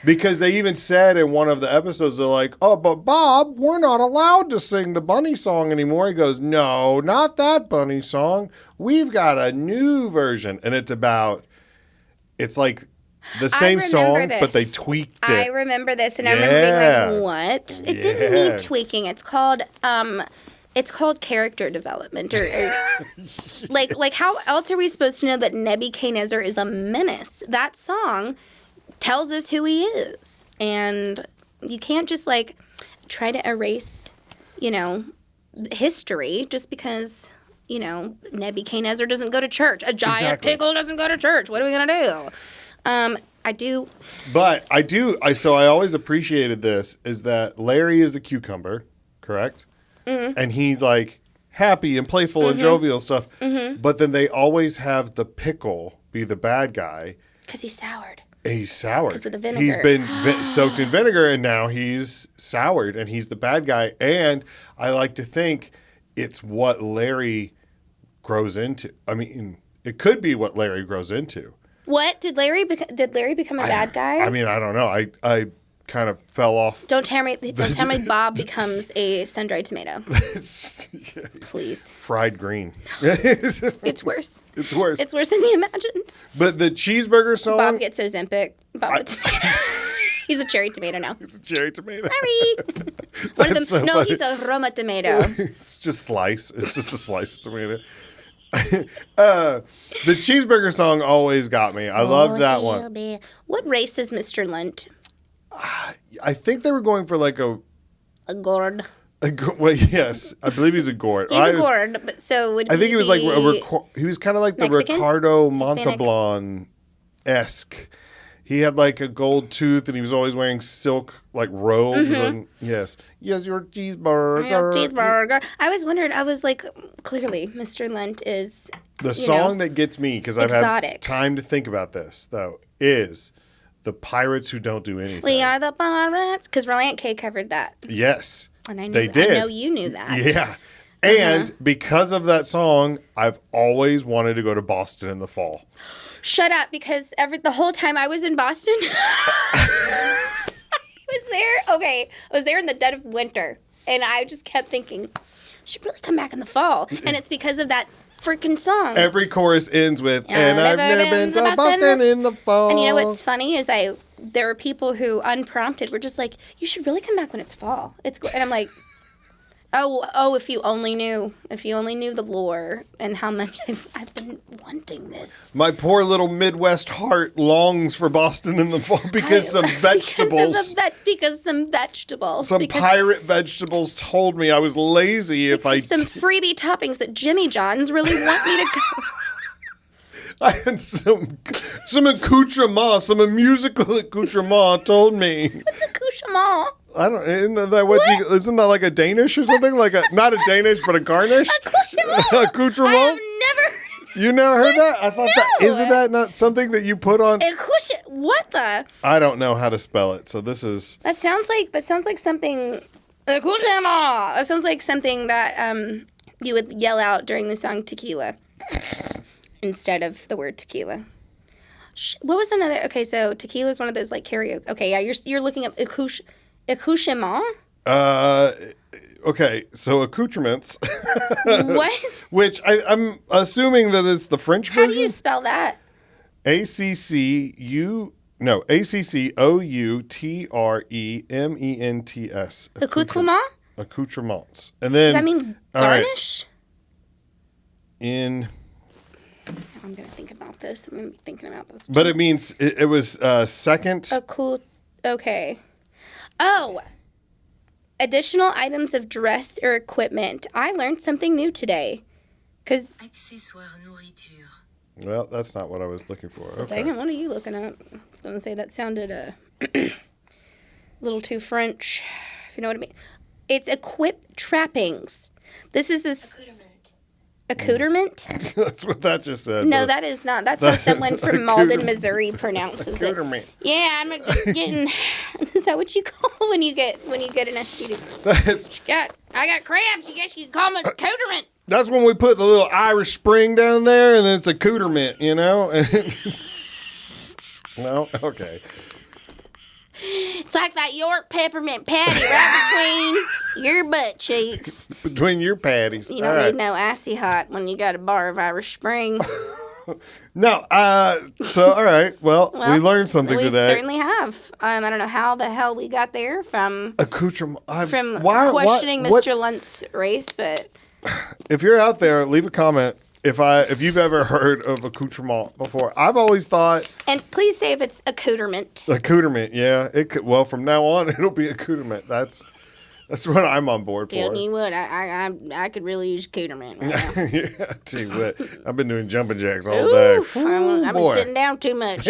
Because they even said in one of the episodes, they're like, oh, but Bob, we're not allowed to sing the bunny song anymore. He goes, no, not that bunny song. We've got a new version. And it's like the same song, but they tweaked it. I remember this, and I remember being like, what? It didn't need tweaking. It's called character development. Or like how else are we supposed to know that Nebuchadnezzar is a menace? That song tells us who he is, and you can't just like try to erase, history just because Nebuchadnezzar doesn't go to church. A giant pickle doesn't go to church. What are we gonna do? I do. But so I always appreciated this is that Larry is the cucumber, correct? Mm-hmm. And he's like happy and playful and jovial and stuff. Mm-hmm. But then they always have the pickle be the bad guy because he's soured. He's soured. Because of the vinegar. He's been soaked in vinegar, and now he's soured, and he's the bad guy. And I like to think it's what Larry grows into. I mean, it could be what Larry grows into. What? Did Larry become a bad guy? I mean, I don't know. I kind of fell off. Don't tell me Bob becomes a sun-dried tomato. Please. Fried green. It's worse. It's worse. It's worse than you imagined. But the cheeseburger song. Bob gets Ozempic. He's a cherry tomato now. He's a cherry tomato. Sorry. One of them. So no, funny. He's a Roma tomato. It's just slice. It's just a sliced tomato. The cheeseburger song always got me. I love that one. What race is Mr. Lunt? I think they were going for like a gourd. Well, yes, I believe he's a gourd. He's a gourd, but so would I think he was like he was kind of like Mexican? the Ricardo Montalban-esque. He had like a gold tooth, and he was always wearing silk like robes. And yes, your cheeseburger. I was wondering. I was like, clearly, Mr. Lunt is the song that gets me because I've had time to think about this though is. The Pirates Who Don't Do Anything. We are the pirates. Because Reliant K covered that. Yes. And I knew they did. I know you knew that. Yeah. And because of that song, I've always wanted to go to Boston in the fall. Shut up. Because the whole time I was in Boston, I was there in the dead of winter. And I just kept thinking, I should really come back in the fall. And it's because of that freaking song. Every chorus ends with, and I've never been to Boston in the fall. And you know what's funny is there were people who unprompted were just like, you should really come back when it's fall. And I'm like, oh, if you only knew the lore and how much I've been wanting this. My poor little Midwest heart longs for Boston in the fall because some vegetables. Because some vegetables. Some pirate vegetables told me I was lazy if I. Some freebie toppings that Jimmy John's really want me to go. I had some accoutrement, some musical accoutrement told me. What's accoutrement? I don't. Isn't that like a Danish or something? Like not a Danish, but a garnish. Accoutrement. Accoutrement. I have never. You never heard that? I thought isn't that not something that you put on? What the? I don't know how to spell it, so this is. That sounds like something. Accoutrement. That sounds like something that you would yell out during the song Tequila, instead of the word tequila. What was another? Okay, so tequila is one of those like karaoke. Okay, yeah, you're looking up Accouchement? Okay, so accoutrements, What? which I'm assuming that it's the French How do version. you spell that? ACCOUTREMENTS. Accoutrement? Accoutrements. And Does then, that mean all right, garnish? in, I'm going to think about this. I'm going to be thinking about this. but it means it was second. Okay. Oh, additional items of dress or equipment. I learned something new today. Because, Accessoires nourriture. Well, that's not what I was looking for. Okay. dang it, what are you looking up? I was going to say that sounded a little too French, if you know what I mean. It's equip trappings. This is this accoutrement. That's what that just said. No, but- that is not. That's how someone from Malden, Missouri pronounces it. Accoutrement. Yeah, I'm just getting. Is that what you call when you get an STD? That's, I got cramps. I guess you can call them accoutrement. that's when we put the little Irish Spring down there, and then it's accoutrement, you know? No? Okay. It's like that York peppermint patty right between your butt cheeks. Between your patties. You All don't right. need no icy hot when you got a bar of Irish Spring. No, so, all right. Well, we learned something we today. certainly have. I don't know how the hell we got there from Accoutrement. questioning Mr. Lunt's race, but If you're out there, leave a comment if you've ever heard of accoutrement before. I've always thought and please say if it's accoutrement. accoutrement. Yeah, it could. Well, from now on, it'll be accoutrement. That's what I'm on board for. Tell you what, I could really use accoutrement right now. Yeah, I tell you what, I've been doing jumping jacks all day. Oof, I've been boy. sitting down too much.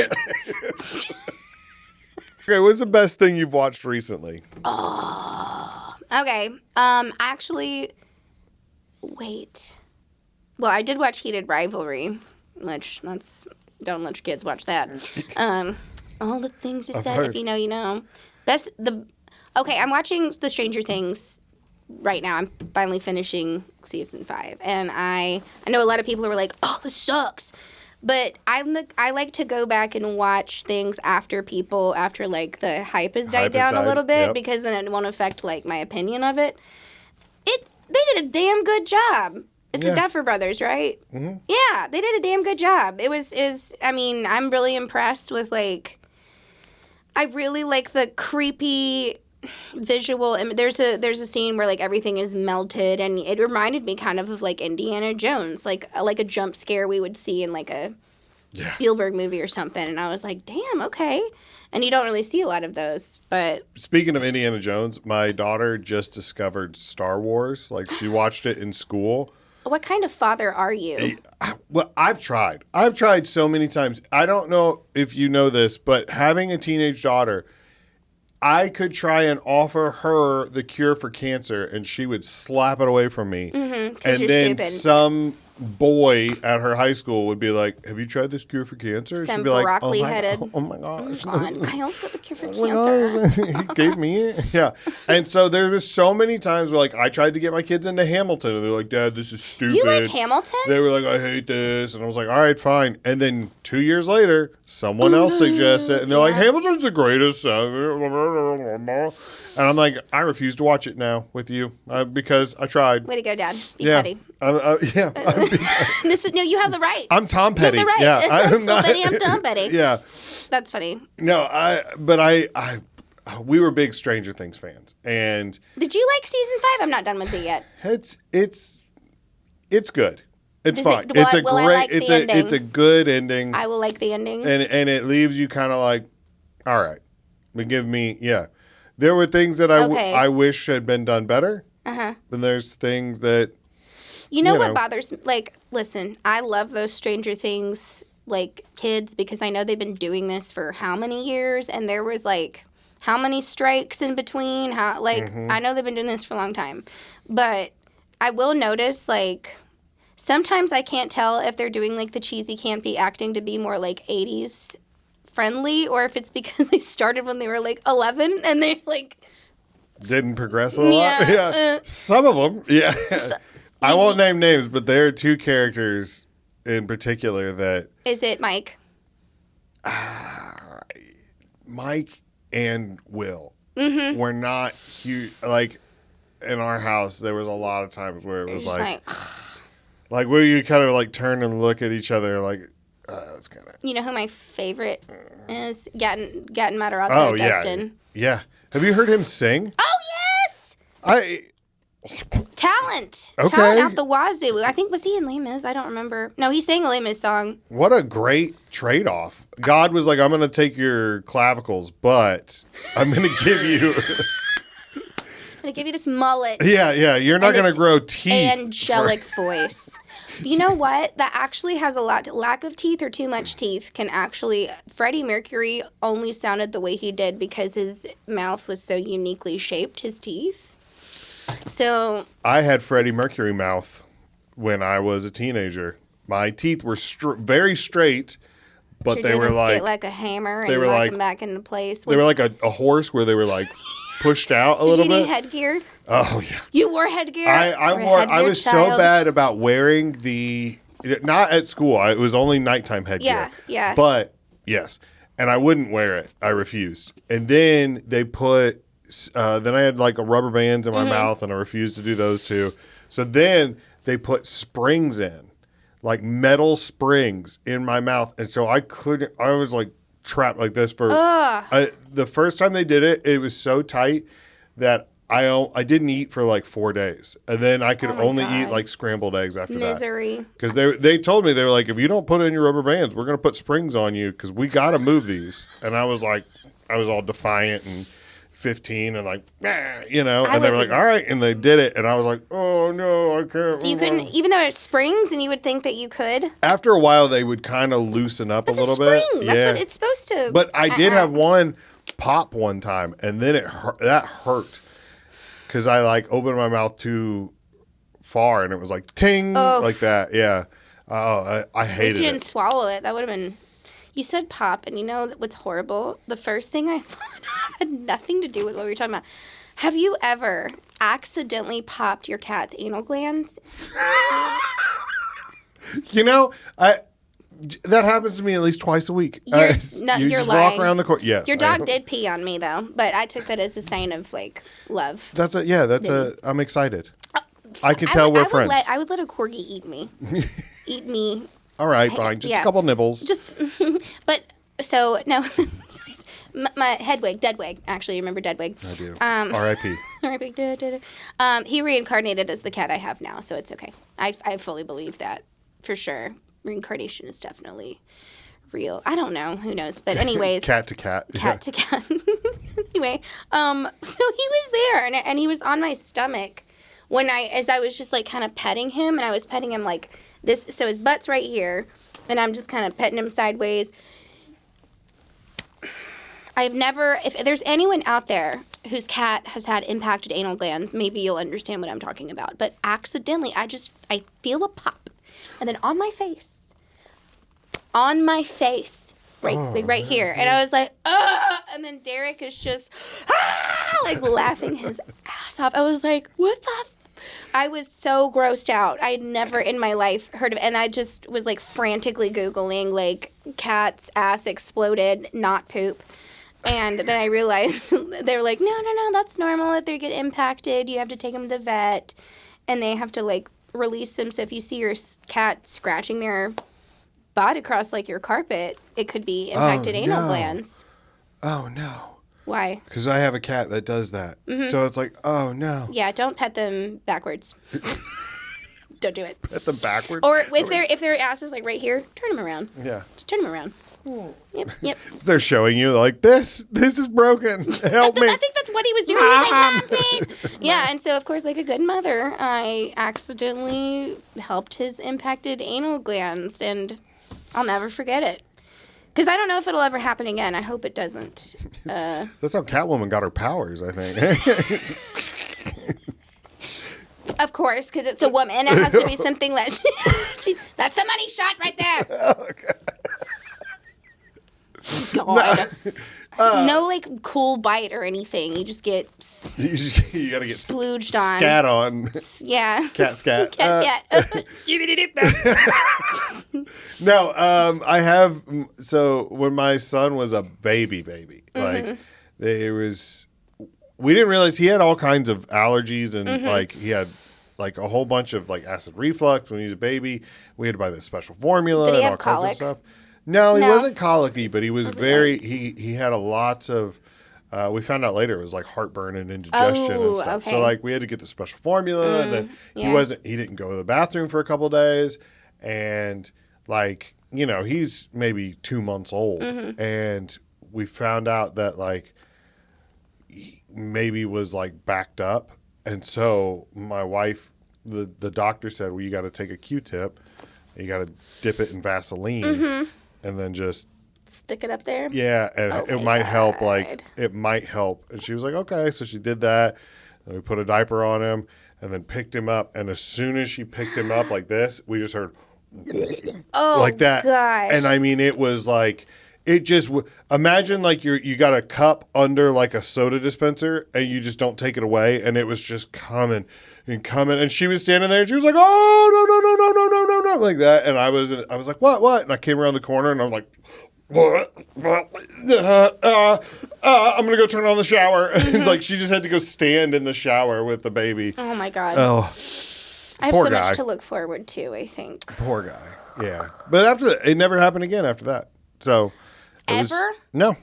Okay, what's the best thing you've watched recently? Okay. Actually, wait. Well, I did watch Heated Rivalry, which don't let your kids watch that. All the things you said, if heard. you know, you know. Okay, I'm watching The Stranger Things right now. I'm finally finishing season 5, and I know a lot of people who are like, "Oh, this sucks," but I like to go back and watch things after like the hype has died down a little bit, yep. because then it won't affect like my opinion of it. They did a damn good job. It's Yeah. the Duffer Brothers, right? Mm-hmm. Yeah, they did a damn good job. I mean, I'm really impressed with like. I really like the creepy visual. There's a scene where like everything is melted, and it reminded me kind of like Indiana Jones, like a jump scare we would see in like a Spielberg movie or something. And I was like, damn, okay. And you don't really see a lot of those, but Speaking of Indiana Jones, my daughter just discovered Star Wars. Like, she watched it in school. what kind of father are you? Well, I've tried. I've tried so many times. I don't know if you know this, but having a teenage daughter, I could try and offer her the cure for cancer, and she would slap it away from me. Mm-hmm, 'cause And you're then stupid. some boy at her high school would be like, "Have you tried this cure for cancer?" And Some she'd be like, broccoli-headed. "Oh my gosh." God, Kyle's got the cure for Oh my cancer. gosh, he gave me it. Yeah. And so there was so many times where like I tried to get my kids into Hamilton, and they're like, "Dad, this is stupid." You like Hamilton? They were like, "I hate this," and I was like, "All right, fine." And then 2 years later, someone else suggested it, and they're like, "Hamilton's the greatest." And I'm like, "I refuse to watch it now with you because I tried." Way to go, Dad. Be Yeah, petty. yeah. No, you have the right. I'm Tom Petty. You have the right. Yeah, So Betty, I'm Tom Petty. Yeah. That's funny. No, we were big Stranger Things fans, and Did you like season 5? I'm not done with it yet. it's good. It's Does fine. it- It's a will I great. like the It's ending? a good ending, I will like the ending. and it leaves you kind of like, all right, but give me There were things that Okay. I wish had been done better. But there's things that You know you what know. bothers me? Like, listen, I love those Stranger Things, like, kids, because I know they've been doing this for how many years, and there was, like, how many strikes in between? I know they've been doing this for a long time. But I will notice, like, sometimes I can't tell if they're doing, like, the cheesy, campy acting to be more, like, 80s friendly, or if it's because they started when they were, like, 11, and they're, like... didn't progress a lot. Yeah, Yeah, some of them. Yeah, I won't name names, but there are two characters in particular that Is it Mike? Mike and Will. were not huge. Like in our house, there was a lot of times where it was Just like where you kind of like turn and look at each other like, that's kind of. You know who my favorite is? Gatton Matarazzo, Oh Dustin. Yeah. Have you heard him sing? Oh yes. Talent. Okay. Talent out the wazoo. I think, was he in Les Mis? I don't remember. No, he sang a Les Mis song. What a great trade-off. God was like, I'm going to take your clavicles, but I'm going to give you... I'm going to give you this mullet. Yeah. You're not going to grow teeth. Angelic voice. You know what? That actually has a lot. Lack of teeth or too much teeth can actually... Freddie Mercury only sounded the way he did because his mouth was so uniquely shaped, his teeth. So I had Freddie Mercury mouth when I was a teenager. My teeth were very straight, but they were like a hammer and knock them back into place. They were like a horse where they were like pushed out a little bit. Did you need headgear? Oh yeah. You wore headgear? I was so bad about wearing not at school. It was only nighttime headgear. Yeah. But yes, and I wouldn't wear it. I refused. And then they put. Then I had like rubber bands in my mouth, and I refused to do those too. So then they put springs in, like metal springs in my mouth, and so I was like trapped like this for. The first time they did it, it was so tight that I didn't eat for like 4 days, and then I could only eat like scrambled eggs after that. Misery. Because they told me, they were like, if you don't put in your rubber bands, we're gonna put springs on you because we got to move these. And I was all defiant and 15 and like, and they were like, all right, and they did it, and I was like, oh no, I can't. So you couldn't, even though it's springs, and you would think that you could. After a while, they would kind of loosen up a little bit. That's what it's supposed to. But I did have one pop one time, and then that hurt because I like opened my mouth too far, and it was like ting, like that. Yeah. I hated it. At least you didn't swallow it. That would have been. You said pop, and you know what's horrible? The first thing I thought of had nothing to do with what we were talking about. Have you ever accidentally popped your cat's anal glands? That happens to me at least twice a week. You're just lying. Walk around the court. Yes. Your dog did pee on me though, but I took that as a sign of like love. I'm excited. I can tell we're friends. I would let a corgi eat me. Eat me. All right, fine. Just a couple nibbles. But so no, my Hedwig, Deadwig. Actually, you remember Deadwig? I do. R.I.P. R.I.P. He reincarnated as the cat I have now, so it's okay. I fully believe that for sure. Reincarnation is definitely real. I don't know. Who knows? But anyways, cat to cat. Cat to cat. Anyway, so he was there, and he was on my stomach as I was just like kind of petting him, and I was petting him like this. So his butt's right here, and I'm just kind of petting him sideways. If there's anyone out there whose cat has had impacted anal glands, maybe you'll understand what I'm talking about. But accidentally, I feel a pop, and then on my face, right here, and I was like, ugh! And then Derek is just, like laughing his ass off. I was like, what the? I was so grossed out. I had never in my life heard of it, and I just was like frantically Googling like cat's ass exploded, not poop. And then I realized they were like, no, that's normal. If they get impacted, you have to take them to the vet, and they have to like release them. So if you see your cat scratching their butt across like your carpet, it could be impacted anal glands. Oh no. Why? Because I have a cat that does that. Mm-hmm. So it's like, oh no. Yeah, don't pet them backwards. Don't do it. Pet them backwards? Or if their ass is like right here, turn them around. Yeah. Just turn them around. Yep. So they're showing you like, this is broken. Help me. I think that's what he was doing. He was like, Mom, please. Yeah, and so of course, like a good mother, I accidentally helped his impacted anal glands, and I'll never forget it. Because I don't know if it'll ever happen again. I hope it doesn't. That's how Catwoman got her powers, I think. Of course, because it's a woman. It has to be something that that's the money shot right there. Oh, God. No, like, cool bite or anything. You just get you gotta get splooged on. Scat on. Yeah. Cat scat. Cat No, I have, so when my son was a baby, mm-hmm. like, there was we didn't realize he had all kinds of allergies and like he had like a whole bunch of like acid reflux when he was a baby. We had to buy this special formula Did he and all have kinds colic? of stuff. No, he No. wasn't colicky, but he was very, like- he had a lots of, we found out later it was like heartburn and indigestion and Oh, stuff. So okay. like we had to get the special formula and then yeah. he didn't go to the bathroom for a couple of days. And like, you know, he's maybe 2 months old. And we found out that like he maybe was like backed up. And so my wife, the doctor said, well, you got to take a Q-tip. You got to dip it in Vaseline and then just Stick it up there. yeah, and Oh it my might help. Like God. it might help. And she was like, okay. So she did that. And we put a diaper on him and then picked him up. And as soon as she picked him up like this, we just heard Oh, like that. gosh. And I mean, it was like it just. Imagine like you got a cup under like a soda dispenser and you just don't take it away, and it was just coming and coming. And she was standing there and she was like, oh no, like that. And I was like, what? And I came around the corner and I'm like. I'm gonna go turn on the shower. Like she just had to go stand in the shower with the baby. Oh my God. Oh, I have poor so guy. much to look forward to, I think. Poor guy. Yeah, but after that, it never happened again. After that, so it was- Ever? no.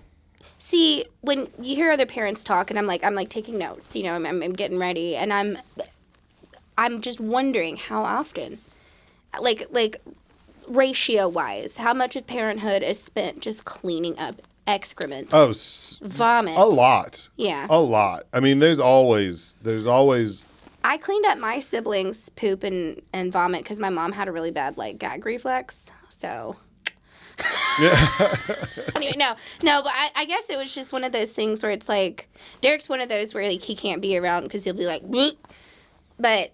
See, when you hear other parents talk, and I'm like taking notes, you know, I'm getting ready, and I'm just wondering how often, like ratio wise, how much of parenthood is spent just cleaning up excrement, Oh, vomit, a lot. Yeah. A lot. I mean, there's always. I cleaned up my siblings' poop and vomit because my mom had a really bad like gag reflex. So anyway, no, but I guess it was just one of those things where it's like Derek's one of those where like he can't be around because he'll be like, "Bloop." But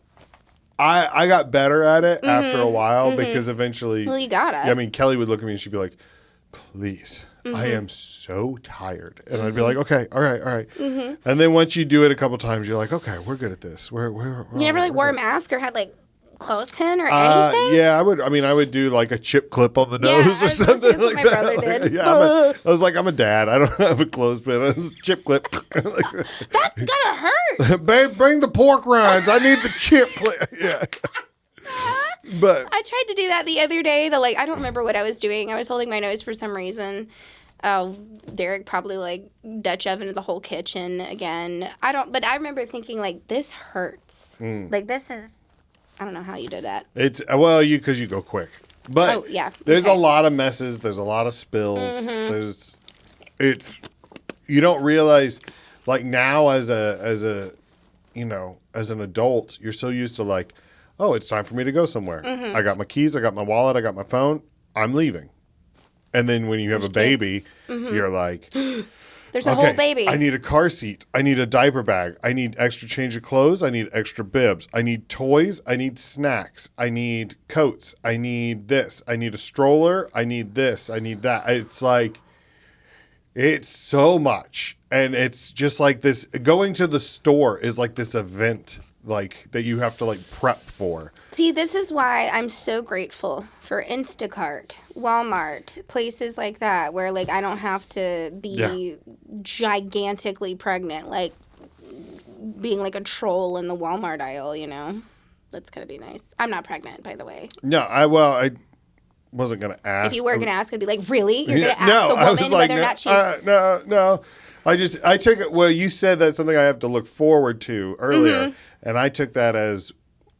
I got better at it after a while because eventually. well, you gotta. I mean, Kelly would look at me and she'd be like, "Please, Mm-hmm. I am so tired," and I'd be like, "Okay, all right." And then once you do it a couple times, you're like, "Okay, we're good at this." We're You never like wore a mask or had like clothespin or anything? Yeah, I would. I mean, I would do like a chip clip on the Yeah, nose I or was gonna say something that's what like my that. brother Like, did. yeah, I was like, I'm a dad. I don't have a clothespin. I was chip clip. That gotta hurt. Babe, bring the pork rinds. I need the chip clip. Yeah. But I tried to do that the other day to like I don't remember what I was doing. I was holding my nose for some reason. Oh, Derek probably like Dutch ovened the whole kitchen again. But I remember thinking like this hurts. Like this is I don't know how you did that. it's well, because you go quick. But Oh, yeah. there's Okay. a lot of messes. There's a lot of spills. You don't realize like now as a as an adult, you're so used to like, oh, it's time for me to go somewhere. I got my keys, I got my wallet, I got my phone, I'm leaving. And then when you have a baby, you're like, There's a whole baby. I need a car seat. I need a diaper bag. I need extra change of clothes. I need extra bibs. I need toys. I need snacks. I need coats. I need this. I need a stroller. I need this. I need that. It's like, it's so much. And it's just like this, going to the store is like this event like that you have to like prep for. See, this is why I'm so grateful for Instacart, Walmart, places like that where like I don't have to be gigantically pregnant, like being like a troll in the Walmart aisle, you know? That's gonna be nice. I'm not pregnant, by the way. No, I wasn't going to ask. If you were gonna ask, I'd be like, really? You're gonna ask No, a I woman was like, whether or not she's no. I took it. Well, you said that's something I have to look forward to earlier, and I took that as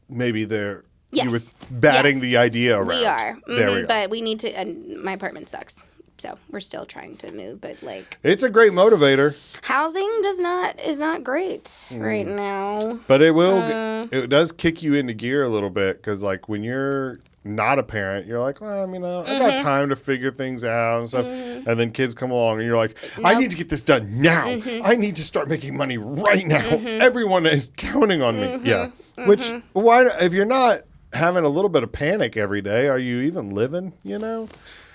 maybe you were Yes. batting Yes. the idea around. We are. There we go. But we need to, and my apartment sucks. So we're still trying to move, but like It's a great motivator, housing is not great right now. but it does kick you into gear a little bit because like when you're not a parent, you're like, well, I got time to figure things out and stuff. And then kids come along and you're like, I need to get this done now. I need to start making money right now. Everyone is counting on me. Yeah. Which, why, if you're not having a little bit of panic every day, are you even living, you know?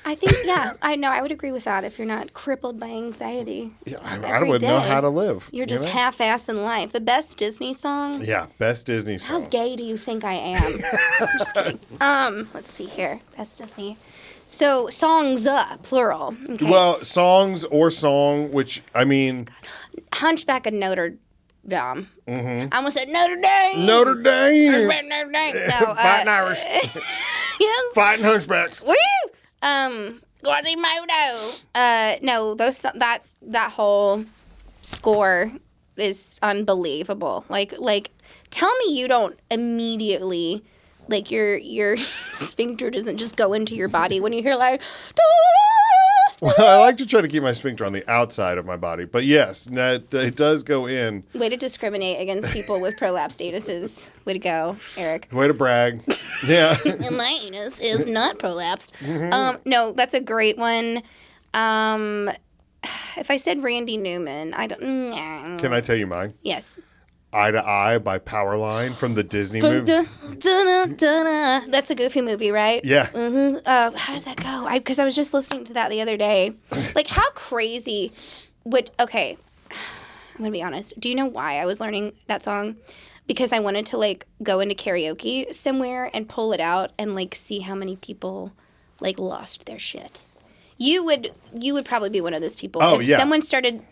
I think, yeah, I know. I would agree with that if you're not crippled by anxiety. Yeah, I every wouldn't know day. how to live. You're you just know? half-assing life. The best Disney song? Yeah, best Disney How song. gay do you think I am? I'm just kidding. Let's see here. Best Disney. So, songs, plural. Okay. Well, songs or song, which, I mean, Hunchback of Notre Dom. I almost said Notre Dame. Notre Dame. Notre Dame. No, Fighting Irish. yes. Fighting Hunchbacks. Woo! Quasimodo. No, that whole score is unbelievable. Like, tell me you don't immediately, like, your sphincter doesn't just go into your body when you hear like. Well, I like to try to keep my sphincter on the outside of my body, but yes, it does go in. Way to discriminate against people with prolapse statuses. Way to go, Eric. Way to brag. Yeah. And my anus is not prolapsed. No, that's a great one. If I said Randy Newman, I don't. Can I tell you mine? Yes. Eye to Eye by Powerline from the Disney movie. That's a Goofy movie, right? Yeah. How does that go? Because I was just listening to that the other day. Like, how crazy okay, I'm going to be honest. Do you know why I was learning that song? Because I wanted to, like, go into karaoke somewhere and pull it out and, like, see how many people, like, lost their shit. You would probably be one of those people. Oh, if yeah. someone started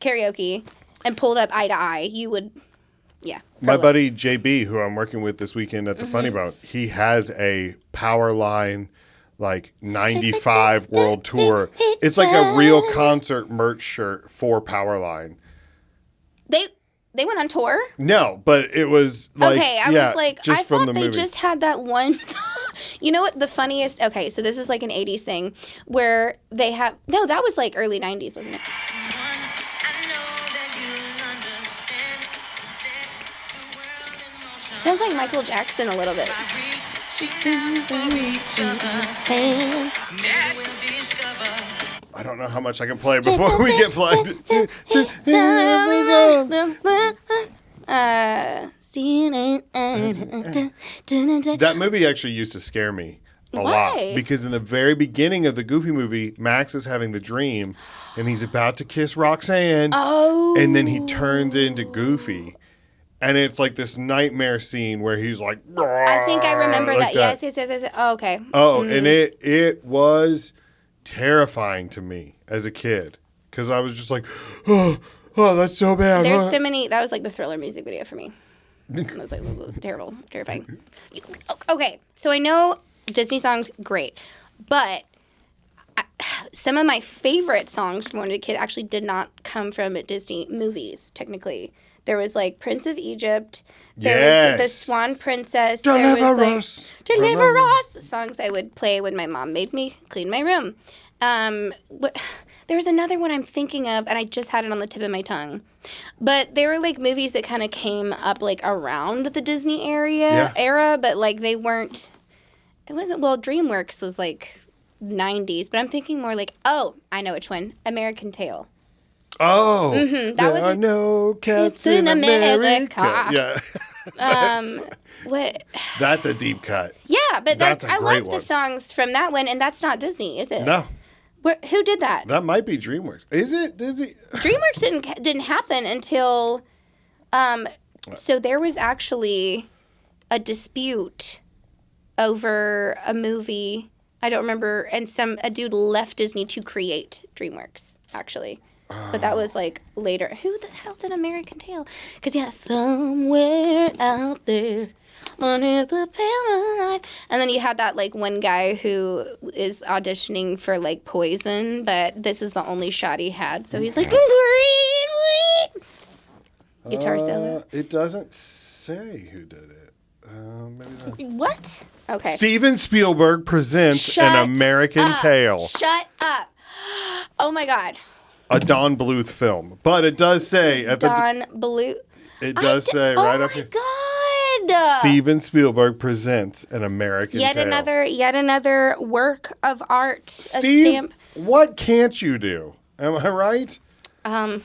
karaoke and pulled up Eye to Eye, you would... Yeah. My buddy JB, who I'm working with this weekend at the Funny Bone, he has a Powerline, like, 95 world tour. It's like a real concert merch shirt for Powerline. They went on tour? No, but it was like, okay, I was like, just I from thought the they movie. just had that one. You know what? The funniest. Okay, so this is like an 80s thing where they have. No, that was like early 90s, wasn't it? Sounds like Michael Jackson a little bit. I don't know how much I can play before we get flagged. That movie actually used to scare me a lot. Because in the very beginning of the Goofy movie, Max is having the dream and he's about to kiss Roxanne. Oh. And then he turns into Goofy. And it's like this nightmare scene where he's like, I think I remember like that. Yes. Oh, okay. Oh, and it was terrifying to me as a kid. Because I was just like, oh, that's so bad. There's so many. That was like the Thriller music video for me. It was like terrible, terrifying. Okay, so I know Disney songs, great. But some of my favorite songs from when I was a kid actually did not come from Disney movies, technically. There was like Prince of Egypt. There was the Swan Princess. Deliver us. Deliver us. Songs I would play when my mom made me clean my room. There was another one I'm thinking of, and I just had it on the tip of my tongue. But they were like movies that kind of came up like around the Disney era, but like they weren't. It wasn't. Well, DreamWorks was like 90s, but I'm thinking more like, oh, I know which one. American Tail. Oh, that was no cats in America. Yeah. What? That's a deep cut. Yeah, but that's a I great love one. the songs from that one, and that's not Disney, is it? No. Who did that? That might be DreamWorks. Is it Disney? DreamWorks didn't happen until, so there was actually a dispute over a movie. I don't remember, and a dude left Disney to create DreamWorks, actually. But that was like later. Who the hell did American Tail? Because somewhere out there, underneath the pale moonlight. And then you had that like one guy who is auditioning for like Poison, but this is the only shot he had. So he's like, guitar solo. It doesn't say who did it. Maybe not. What? Okay. Steven Spielberg presents An American Tail. Shut up. Oh my God. A Don Bluth film. But it does say... Don Bluth. It does say right up here. Oh my God. Steven Spielberg presents An American Tail. Yet another work of art. Steve, a stamp. What can't you do? Am I right? All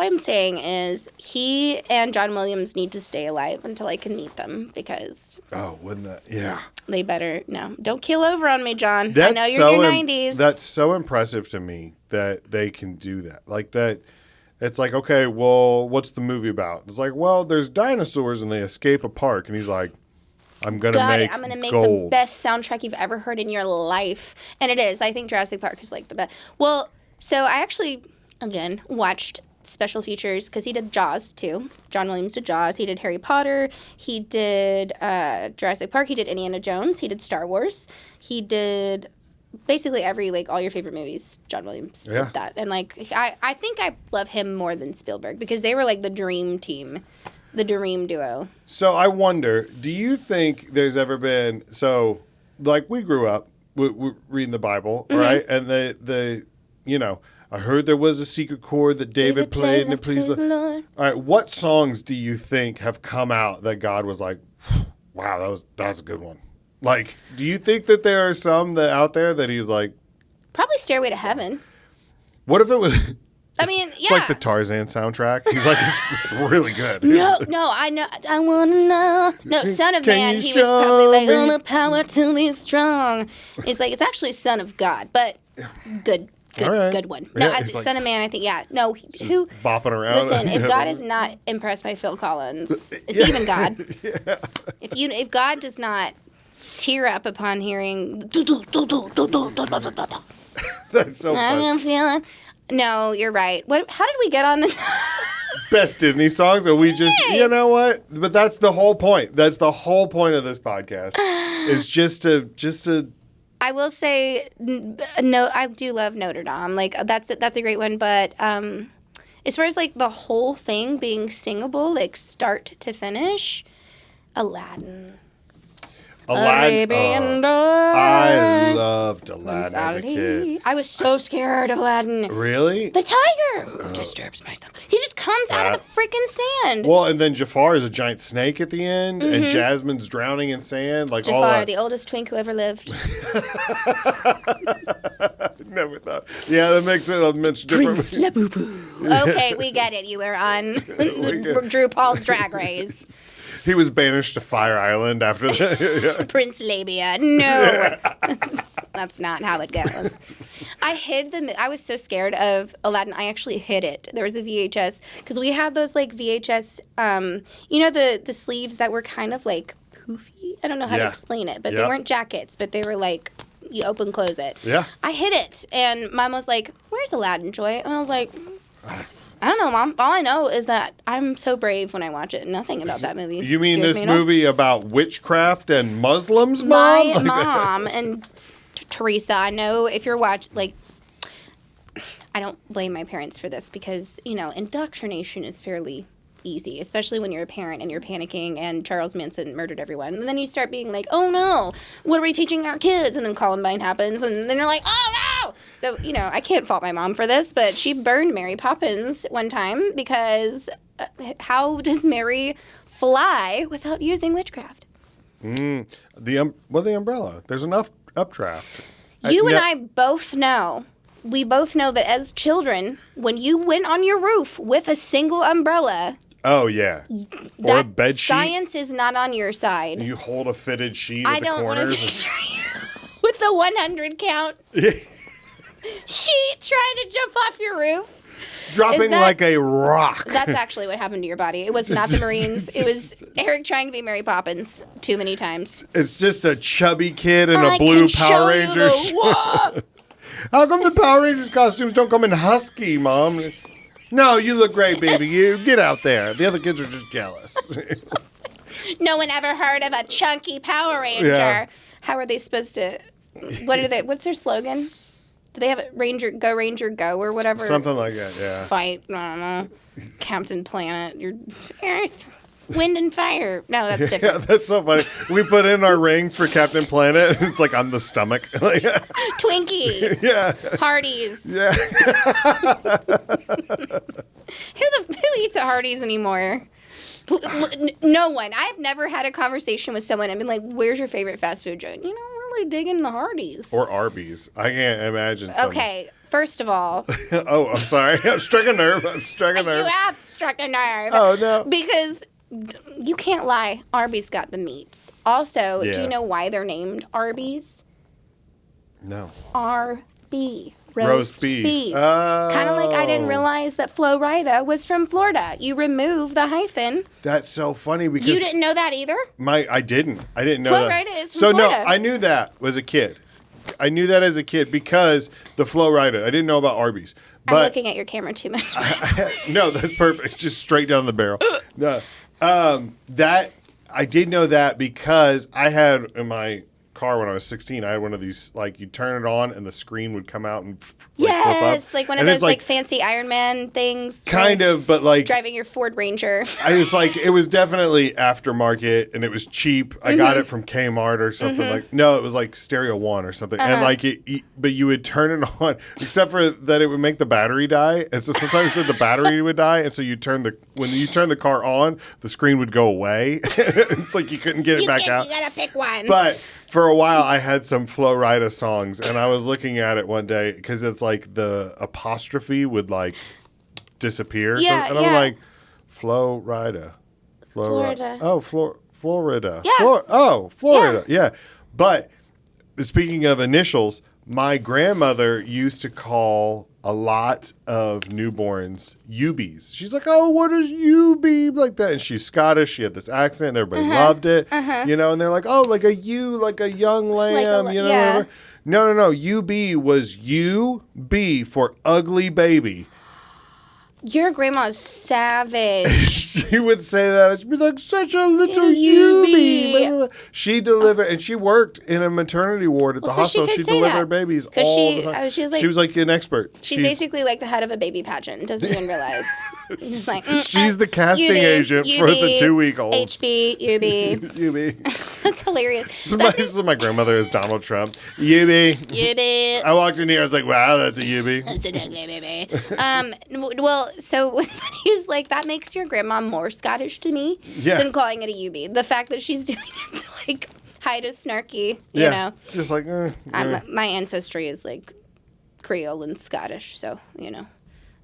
I'm saying is he and John Williams need to stay alive until I can meet them because wouldn't that? Yeah. They better don't keel over on me, John. That's I know you're in your 90s. That's so impressive to me that they can do that. Like that. It's like, okay, well, what's the movie about? It's like, well, there's dinosaurs and they escape a park, and he's like, I'm gonna make the best soundtrack you've ever heard in your life, and it is. I think Jurassic Park is like the best. Well, so I actually again watched special features because he did Jaws too. John Williams did Jaws. He did Harry Potter. He did Jurassic Park. He did Indiana Jones. He did Star Wars. He did basically every, like, all your favorite movies. John Williams did that. And, like, I think I love him more than Spielberg because they were, like, the dream team, the dream duo. So I wonder, do you think there's ever been, so, like, we grew up reading the Bible, right? And the you know, I heard there was a secret chord that David played and it pleased the Lord. All right, what songs do you think have come out that God was like, wow, that's a good one? Like, do you think that there are some that out there that he's like... Probably Stairway to Heaven. What if it was... I mean, yeah. It's like the Tarzan soundtrack. He's like, it's really good. No, I know. I want to know. No, Son of Man, he was probably like, oh, the power to be strong. He's like, it's actually Son of God, but good one. No, Yeah, Son of Man, I think, yeah. No, who... bopping around. Listen, if God is not impressed by Phil Collins, is he even God? Yeah. If God does not tear up upon hearing... That's so funny. I'm feeling... No, you're right. How did we get on this? Best Disney songs, or we just, you know what? But that's the whole point. That's the whole point of this podcast. Is just to. I will say, no, I do love Notre Dame. Like that's a great one. But as far as like the whole thing being singable, like start to finish, Aladdin. Arabian Nights. I loved Aladdin as a kid. I was so scared of Aladdin. Really? The tiger disturbs my stomach. He just comes out of the freaking sand. Well, and then Jafar is a giant snake at the end, and Jasmine's drowning in sand. Like Jafar, all that. the oldest twink who ever lived. Never thought. Yeah, that makes it a much different. Prince Labubu. Okay, we get it. You were on Drew Paul's Drag Race. He was banished to Fire Island after that. Prince Labia. No. That's not how it goes. I was so scared of Aladdin. I actually hid it. There was a VHS. Because we had those, like, VHS, you know, the sleeves that were kind of, like, poofy? I don't know how to explain it. But they weren't jackets. But they were, like, you open, close it. Yeah. I hid it. And Mom was like, where's Aladdin, Joy? And I was like... I don't know, Mom. All I know is that I'm so brave when I watch it. Nothing about that movie. You mean this movie about witchcraft and Muslims, Mom? My mom and Teresa, I know if you're watching, like, I don't blame my parents for this because, you know, indoctrination is fairly easy, especially when you're a parent and you're panicking and Charles Manson murdered everyone. And then you start being like, oh no, what are we teaching our kids? And then Columbine happens and then you're like, oh no! So, you know, I can't fault my mom for this, but she burned Mary Poppins one time because how does Mary fly without using witchcraft? The umbrella. There's enough updraft. You and I both know. We both know that as children, when you went on your roof with a single umbrella... Oh, yeah. Or a bed sheet. Science is not on your side. You hold a fitted sheet at the corners. I don't want to picture you with the 100 count sheet trying to jump off your roof. Dropping like a rock. That's actually what happened to your body. It was not the Marines. It was Eric trying to be Mary Poppins too many times. It's just a chubby kid in a blue Power Ranger shirt. How come the Power Rangers costumes don't come in husky, Mom? No, you look great, baby. You get out there. The other kids are just jealous. No one ever heard of a chunky Power Ranger. Yeah. How are they supposed to... What's their slogan? Do they have a Ranger Go or whatever? Something like that, yeah. Fight, I don't know. Captain Planet, your Earth, Wind and Fire. No, that's different. Yeah, that's so funny. We put in our rings for Captain Planet. It's like on the stomach. Twinkie. Yeah. Hardee's. Yeah. Who eats at Hardee's anymore? No one. I've never had a conversation with someone and been like, where's your favorite fast food joint? You know, I'm really digging the Hardee's. Or Arby's. I can't imagine something. Okay, first of all. Oh, I'm sorry. I've struck a nerve. You have struck a nerve. Oh, no. Because you can't lie. Arby's got the meats. Also, do you know why they're named Arby's? No. RB. Roast beef. Kind of like I didn't realize that Flo Rida was from Florida. You remove the hyphen. That's so funny because... You didn't know that either? I didn't know Flo that. Rida is from Florida. No, I knew that as a kid. I knew that as a kid because the Flo Rida. I didn't know about Arby's. I'm looking at your camera too much. No, that's perfect. It's just straight down the barrel. No, that I did know that because I had in my car when I was 16. I had one of these, like, you turn it on and the screen would come out and flip up. Yes, like one of And it's those like fancy Iron Man things. Kind of, but like driving your Ford Ranger. It's like it was definitely aftermarket and it was cheap. I got it from Kmart or something like. No, it was like Stereo One or something. And like but you would turn it on, except for that it would make the battery die. And so sometimes the battery would die, and so when you turn the car on, the screen would go away. It's like you couldn't get it back out. You gotta pick one. But for a while, I had some Flo Rida songs, and I was looking at it one day because it's like the apostrophe would like disappear. Yeah, and I'm like, Flo Rida. Florida. Oh, Florida. Yeah. Florida. Yeah. But speaking of initials, my grandmother used to call a lot of newborns UBs. She's like, oh, what is UB? Like that. And she's Scottish. She had this accent. Everybody loved it. You know, and they're like, oh, like a like a young lamb, whatever. No. UB was UB for ugly baby. Your grandma's savage. She would say that. She'd be like, such a little UB. UB. She delivered, and she worked in a maternity ward at the hospital. She delivered babies all the time. She was like an expert. She's basically like the head of a baby pageant. Doesn't even realize. She's like, she's the casting agent for the 2-week-olds. HB, UB. UB. That's hilarious. This is my grandmother is Donald Trump. UB. I walked in here. I was like, wow, that's a UB. That's an ugly baby. Well, so what's funny is like that makes your grandma more Scottish to me than calling it a UB. The fact that she's doing it to like hide a snarky, you know. Just like, my ancestry is like Creole and Scottish, so you know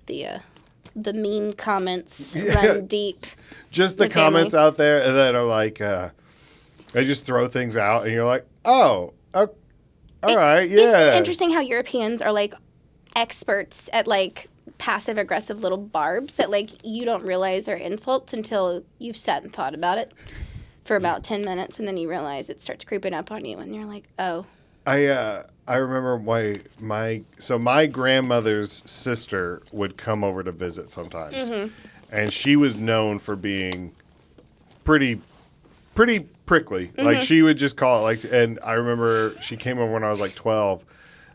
the mean comments run deep. Just the comments out there that are like, they just throw things out, and you're like, oh, all right, yeah. Isn't it interesting how Europeans are like experts at like passive aggressive little barbs that like you don't realize are insults until you've sat and thought about it for about 10 minutes, and then you realize it starts creeping up on you, and you're like, oh. I remember my grandmother's sister would come over to visit sometimes, and she was known for being pretty prickly. Like she would just call it like. And I remember she came over when I was like 12,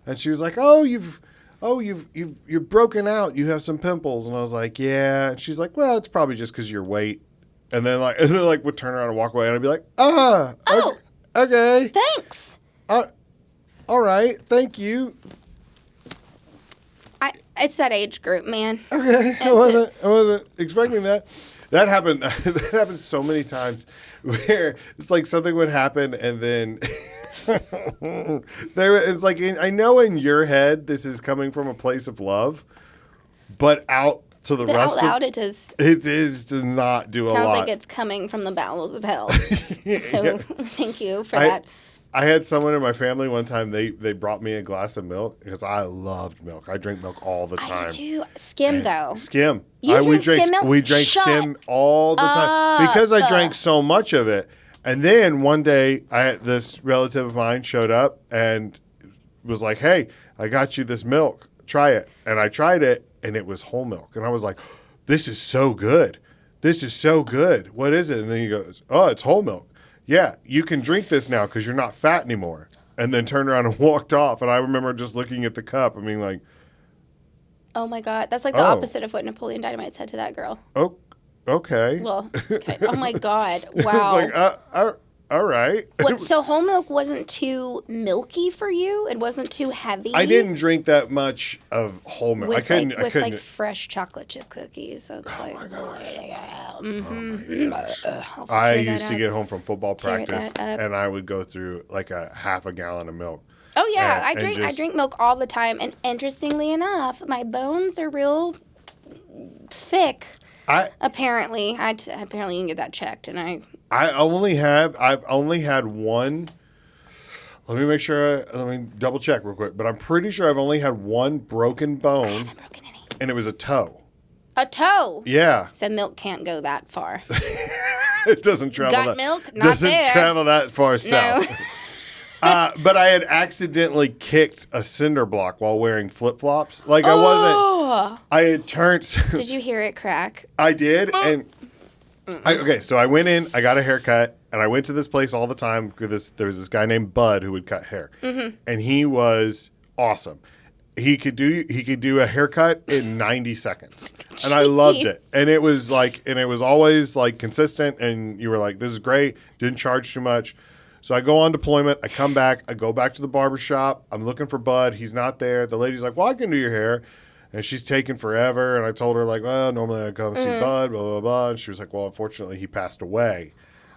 and she was like, "Oh, you're broken out. You have some pimples." And I was like, "Yeah." And she's like, "Well, it's probably just because your weight." And then would turn around and walk away, and I'd be like, okay, thanks. All right, thank you. It's that age group, man. Okay, I wasn't expecting that. That happened. That happened so many times, where it's like something would happen, and then it's like I know in your head this is coming from a place of love, but out to the rest out loud, it does not do a lot. Sounds like it's coming from the bowels of hell. So thank you for that. I had someone in my family one time, they brought me a glass of milk because I loved milk. I drink milk all the time. I do too. Skim, though. Skim. We drank skim milk? We drank skim all the time because I drank so much of it. And then one day, this relative of mine showed up and was like, hey, I got you this milk. Try it. And I tried it, and it was whole milk. And I was like, this is so good. This is so good. What is it? And then he goes, oh, it's whole milk. Yeah, you can drink this now because you're not fat anymore. And then turned around and walked off. And I remember just looking at the cup and being like, oh my God. That's like the opposite of what Napoleon Dynamite said to that girl. Oh, okay. Well, okay. Oh my God. Wow. It's like, all right. So whole milk wasn't too milky for you? It wasn't too heavy? I didn't drink that much of whole milk. I couldn't. With like fresh chocolate chip cookies. That's like, my gosh. Oh my gosh. I used to get home from football practice and I would go through like a half a gallon of milk. Oh yeah, I drink milk all the time, and interestingly enough, my bones are real thick. Apparently, apparently you can get that checked, and I've only had one. Let me double check real quick. But I'm pretty sure I've only had one broken bone. I haven't broken any. And it was a toe. A toe? Yeah. So milk can't go that far. It doesn't travel travel that far south. But I had accidentally kicked a cinder block while wearing flip-flops. Like I I had turned. Did you hear it crack? I did, and okay. So I went in. I got a haircut, and I went to this place all the time because there was this guy named Bud who would cut hair, and he was awesome. He could do a haircut in 90 seconds, and I loved it. And it was always like consistent, and you were like, "This is great." Didn't charge too much. So I go on deployment. I come back. I go back to the barbershop. I'm looking for Bud. He's not there. The lady's like, "Well, I can do your hair." And she's taking forever. And I told her, like, "Well, normally I come see Bud, blah, blah, blah." And she was like, "Well, unfortunately, he passed away."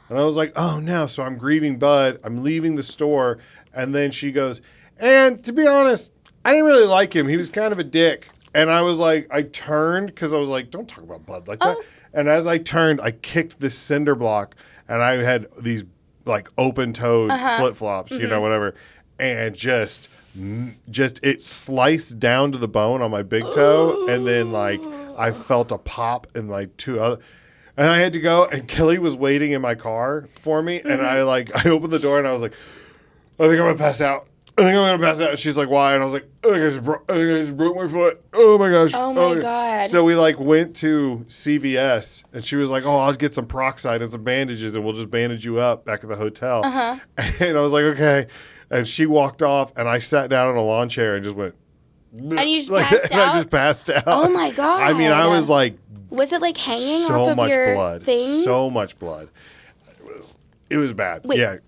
And I was like, "Oh, no." So I'm grieving Bud. I'm leaving the store. And then she goes, "And to be honest, I didn't really like him. He was kind of a dick." And I was like, I turned because I was like, "Don't talk about Bud like that." And as I turned, I kicked this cinder block. And I had these like open-toed flip-flops, you know, whatever. And just it sliced down to the bone on my big toe, and then like I felt a pop in my two other, and I had to go. And Kelly was waiting in my car for me, and I opened the door and I was like, "I think I'm gonna pass out. I think I'm gonna pass out." And she's like, "Why?" And I was like, I think I just broke my foot. Oh my gosh. Oh my God. So we like went to CVS, and she was like, "Oh, I'll get some peroxide and some bandages, and we'll just bandage you up back at the hotel." And I was like, "Okay." And she walked off, and I sat down on a lawn chair and just went. And you just like, passed and out? I just passed out. Oh my God. I mean, I was like, was it like hanging so off of much your blood, thing? so much blood. It was bad. Wait, yeah.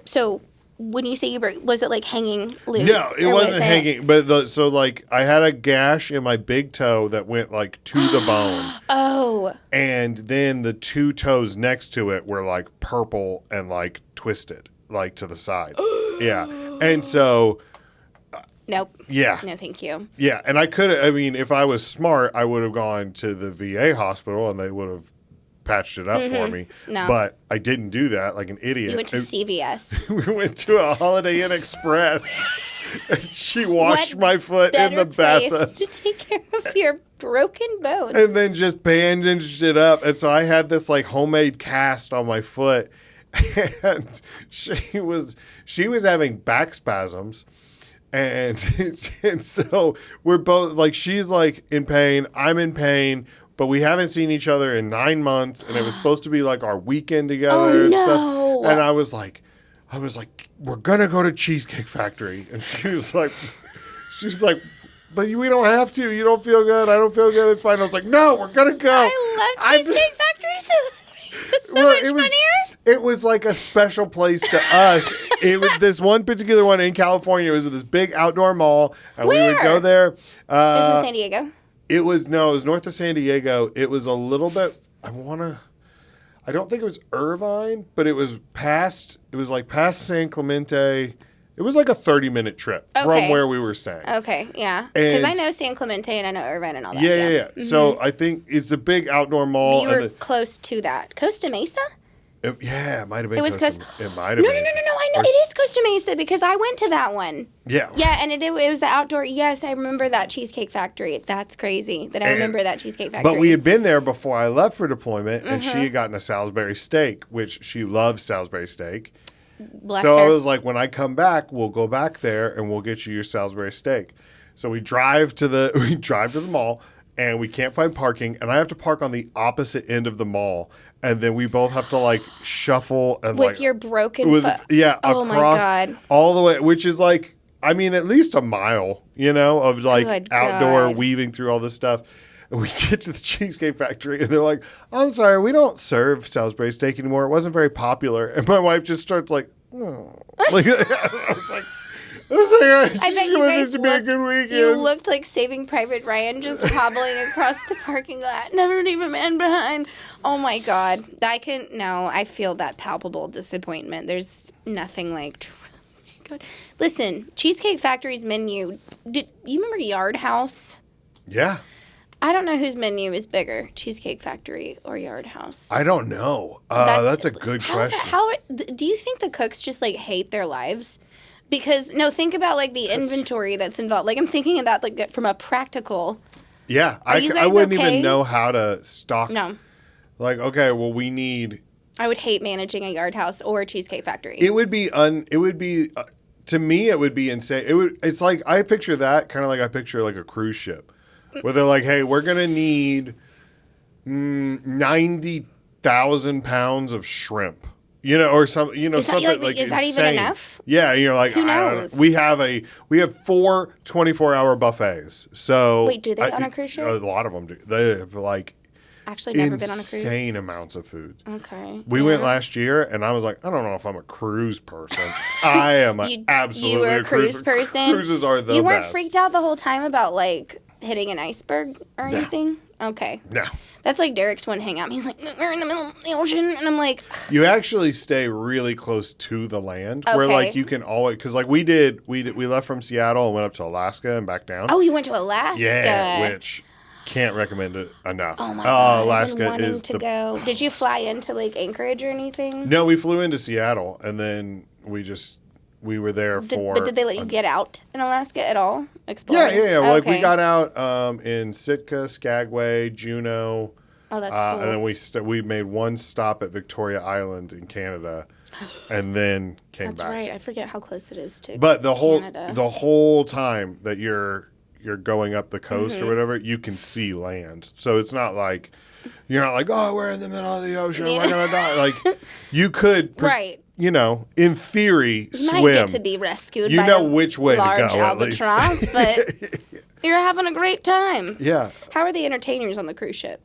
So when you say you broke, was it like hanging loose? No, it or wasn't was hanging. But so like I had a gash in my big toe that went like to the bone. Oh. And then the two toes next to it were like purple and like twisted, like to the side. Yeah. And so. Nope. Yeah. No, thank you. Yeah. And I mean, if I was smart, I would have gone to the VA hospital and they would have patched it up for me. No. But I didn't do that like an idiot. You went to CVS. We went to a Holiday Inn Express. And she washed my foot in the place bathtub. to take care of your broken bones. And then just bandaged it up. And so I had this like homemade cast on my foot. And she was having back spasms. And so we're both like, she's like in pain. I'm in pain. But we haven't seen each other in 9 months. And it was supposed to be like our weekend together and stuff. And I was like, we're going to go to Cheesecake Factory. And she was like, but we don't have to. You don't feel good. I don't feel good. It's fine. I was like, no, we're going to go. I love Cheesecake Factory. It's so much funnier. It was like a special place to us. It was this one particular one in California. It was this big outdoor mall. And we would go there. It was in San Diego? It was north of San Diego. It was a little bit, I don't think it was Irvine, but it was past San Clemente. It was like a 30-minute trip from where we were staying. Okay, yeah. Because I know San Clemente and I know Irvine and all that. Yeah. Mm-hmm. So I think it's a big outdoor mall. But you were close to that. Costa Mesa? It might have been. It was Costa. It might have been. been. No. I know it is Costa Mesa because I went to that one. Yeah. Yeah, and it was the outdoor. Yes, I remember that Cheesecake Factory. That's crazy that I remember that Cheesecake Factory. But we had been there before I left for deployment, and she had gotten a Salisbury steak, which she loves Salisbury steak. Bless her. I was like, when I come back, we'll go back there and we'll get you your Salisbury steak. So we drive to the mall, and we can't find parking, and I have to park on the opposite end of the mall. And then we both have to like shuffle and with your broken foot. Yeah, oh across my God. all the way, which is like, I mean, at least a mile, of like outdoor weaving through all this stuff. And we get to the Cheesecake Factory and they're like, "I'm sorry, we don't serve Salisbury steak anymore. It wasn't very popular." And my wife just starts like, "Oh," like I was like. I bet you guys to be a good weekend. You looked like Saving Private Ryan just hobbling across the parking lot. Never leave a man behind. Oh my God. I feel that palpable disappointment. There's nothing like, God. Listen, Cheesecake Factory's menu. You remember Yard House? Yeah. I don't know whose menu is bigger, Cheesecake Factory or Yard House. I don't know. That's a good question. Do you think the cooks just like hate their lives? Because, think about, like, the inventory that's involved. Like, I'm thinking of that, like, from a practical... Yeah, I wouldn't even know how to stock... No. Like, okay, well, we need... I would hate managing a Yard House or a Cheesecake Factory. To me, it would be insane. It's like, I picture that kind of like I picture, like, a cruise ship. where they're like, hey, we're going to need 90,000 pounds of shrimp. Or something, something like is that even insane. enough? Yeah, you're like, Who I don't knows? know. We have 4 24-hour buffets. So Wait, do they on a cruise ship? A lot of them do. They have Actually, never been on a cruise. Insane amounts of food. Okay. We went last year, and I was like, I don't know if I'm a cruise person. I am absolutely you were a cruise person. Cruises are the best. You weren't freaked out the whole time about hitting an iceberg or anything? Okay. No. That's like Derek's one hangout. He's like, we're in the middle of the ocean. And I'm like... You actually stay really close to the land. Okay. Where, you can always... Because, we left from Seattle and went up to Alaska and back down. Oh, you went to Alaska? Yeah, which... Can't recommend it enough. Oh, my God. Alaska I've been is to go. Did you fly into, Anchorage or anything? No, we flew into Seattle, and then we were there for... But did they let you get out in Alaska at all? Explore? Yeah. We got out in Sitka, Skagway, Juneau. Oh, that's cool. And then we made one stop at Victoria Island in Canada, and then came back. That's right. I forget how close it is to But the Canada. whole time that you're going up the coast or whatever, you can see land. So it's not like... You're not like, oh, we're in the middle of the ocean, we're going to die. You could... Right. In theory, swim. Might get to be rescued by a which way to large go, albatross, but you're having a great time. Yeah. How are the entertainers on the cruise ship?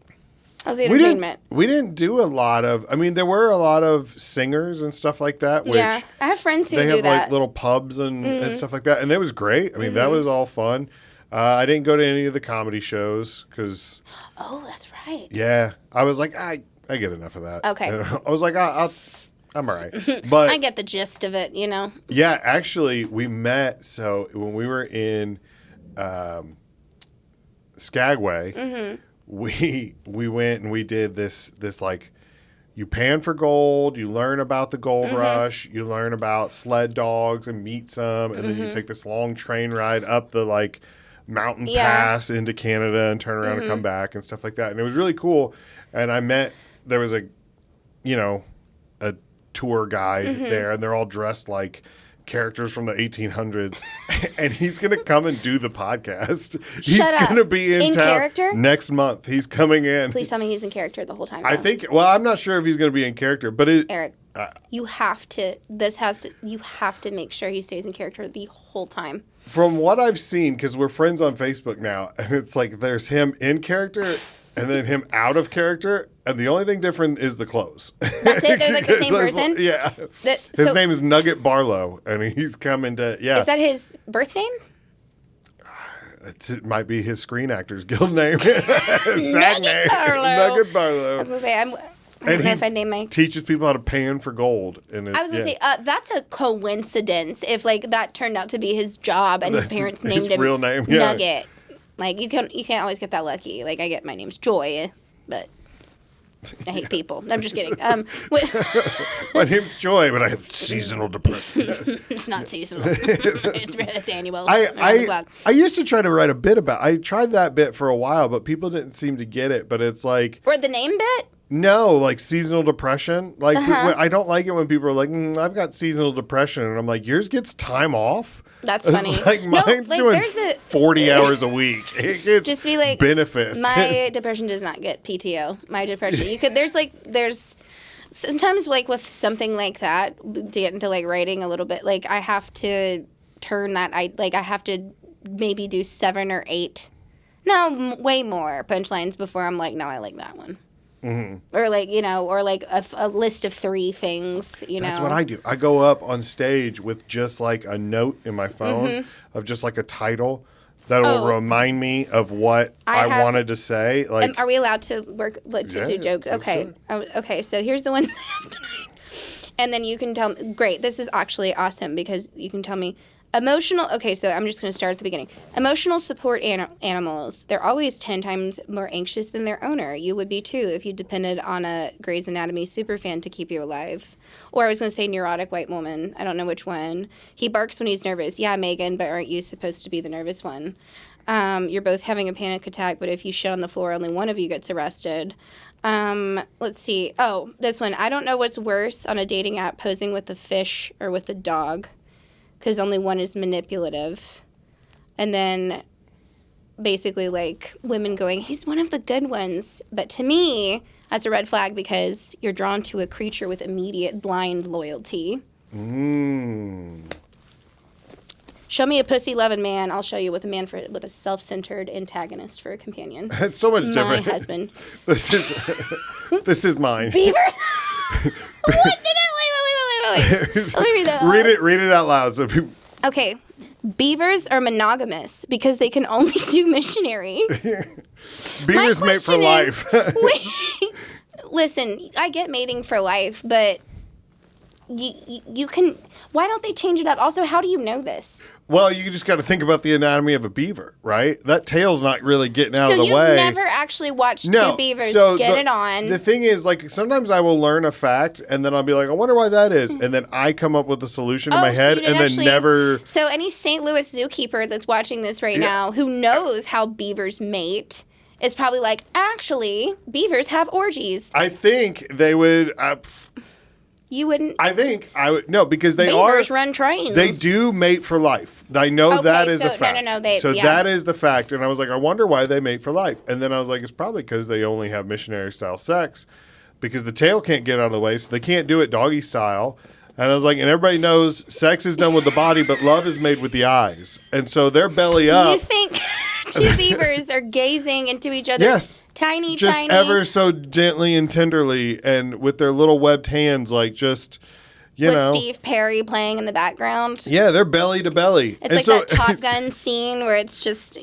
How's the entertainment? We didn't do a lot of... there were a lot of singers and stuff like that, which... Yeah, I have friends who do that. They have, little pubs and stuff like that, and it was great. That was all fun. I didn't go to any of the comedy shows, because... Oh, that's right. Yeah. I was like, I get enough of that. Okay. I was like, I'm all right. But I get the gist of it, Yeah, actually, we met. So when we were in Skagway, we went and we did this you pan for gold, you learn about the gold rush, you learn about sled dogs and meet some, and then you take this long train ride up the mountain pass into Canada and turn around and come back and stuff like that. And it was really cool. And there was a tour guide there, and they're all dressed like characters from the 1800s. And he's going to come and do the podcast. He's going to be in town character? next month. He's coming in. Please tell me he's in character the whole time. I think, I'm not sure if he's going to be in character, but Eric, you have to make sure he stays in character the whole time. From what I've seen, because we're friends on Facebook now, and it's there's him in character and then him out of character, and the only thing different is the clothes. That's it? They're the same person? Yeah. His name is Nugget Barlow, and he's coming to, Is that his birth name? It might be his Screen Actors Guild name. SAG name. Nugget Barlow. I was going to say, I don't know if I name my... teaches people how to pan for gold. And I was going to say, that's a coincidence if, that turned out to be his job and his parents named him real name, Nugget. You can't always get that lucky. I get my name's Joy, but I hate people. I'm just kidding. My name's Joy, but I have seasonal depression. It's not seasonal. it's annual. I used to try to write a bit about... I tried that bit for a while, but people didn't seem to get it. But it's Or the name bit? No, seasonal depression. I don't like it when people are like, I've got seasonal depression. And I'm like, yours gets time off? That's funny. Mine's doing 40 hours a week. It gets just be benefits. My depression does not get PTO. My depression, there's sometimes with something like that, to get into writing a little bit, I have to turn that, I have to maybe do 7 or 8, way more punchlines before I'm like, no, I like that one. Mm-hmm. Or a list of 3 things, That's what I do. I go up on stage with just a note in my phone of just a title that will remind me of what I wanted to say. Are we allowed to do jokes? Okay. Okay, so here's the ones I have tonight. And then you can tell me, great, this is actually awesome because you can tell me emotional, okay, so I'm just going to start at the beginning. Emotional support animals. They're always 10 times more anxious than their owner. You would be too if you depended on a Grey's Anatomy superfan to keep you alive. Or I was going to say neurotic white woman. I don't know which one. He barks when he's nervous. Yeah, Megan, but aren't you supposed to be the nervous one? You're both having a panic attack, but if you shit on the floor, only one of you gets arrested. Let's see. Oh, this one. I don't know what's worse on a dating app, posing with a fish or with a dog. Because only one is manipulative. And then basically like women going, he's one of the good ones. But to me, that's a red flag because you're drawn to a creature with immediate blind loyalty. Show me a pussy-loving man. I'll show you with a self-centered antagonist for a companion. It's so much different. My husband. This is mine. Beaver. What? No, wait. Let me read that. Read it out loud. So people... Okay. Beavers are monogamous because they can only do missionary. Beavers mate for life. Wait. Listen, I get mating for life, but you can... Why don't they change it up? Also, how do you know this? Well, you just got to think about the anatomy of a beaver, right? That tail's not really getting out of the way. So you've never actually watched two beavers get it on. The thing is, like, sometimes I will learn a fact, and then I'll be like, I wonder why that is. And then I come up with a solution in my head, and then never... So any St. Louis zookeeper that's watching this right now who knows how beavers mate is probably like, actually, beavers have orgies. I think they would... You wouldn't. I think I would because beavers run trains. They do mate for life. I know that is a fact. No. That is the fact. And I was like, I wonder why they mate for life. And then I was like, it's probably because they only have missionary style sex, because the tail can't get out of the way, so they can't do it doggy style. And I was like, and everybody knows sex is done with the body, but love is made with the eyes. And so their belly up. You think two beavers are gazing into each other's tiny, just ever so gently and tenderly, and with their little webbed hands, like just, with Steve Perry playing in the background. Yeah, they're belly to belly. It's like that Top Gun scene where it's just,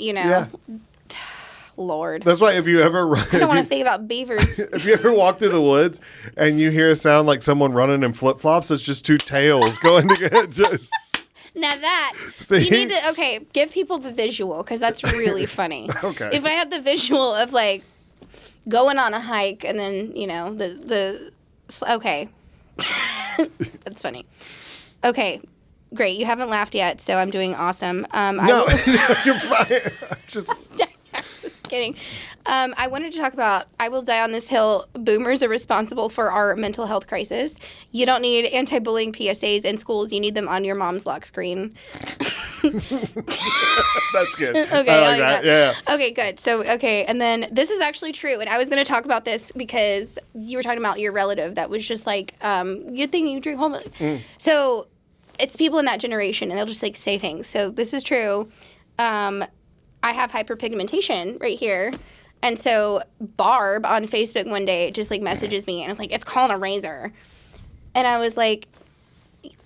Lord. That's why if you ever... I don't want to think about beavers. If you ever walk through the woods and you hear a sound like someone running in flip-flops, it's just two tails going together. Just... Now that, you need to, give people the visual, because that's really funny. Okay. If I had the visual of, like, going on a hike and then, okay. That's funny. Okay, great. You haven't laughed yet, so I'm doing awesome. No, you're fine. I'm just kidding. I wanted to talk about I Will Die on This Hill. Boomers are responsible for our mental health crisis. You don't need anti-bullying PSAs in schools. You need them on your mom's lock screen. That's good. Okay, I like that. Yeah. Okay, good. So, and then this is actually true. And I was going to talk about this because you were talking about your relative that was just like, good thing you drink whole milk. So it's people in that generation, and they'll just like say things. So this is true. I have hyperpigmentation right here. And so Barb on Facebook one day just like messages me and was like, it's called a razor. And I was like,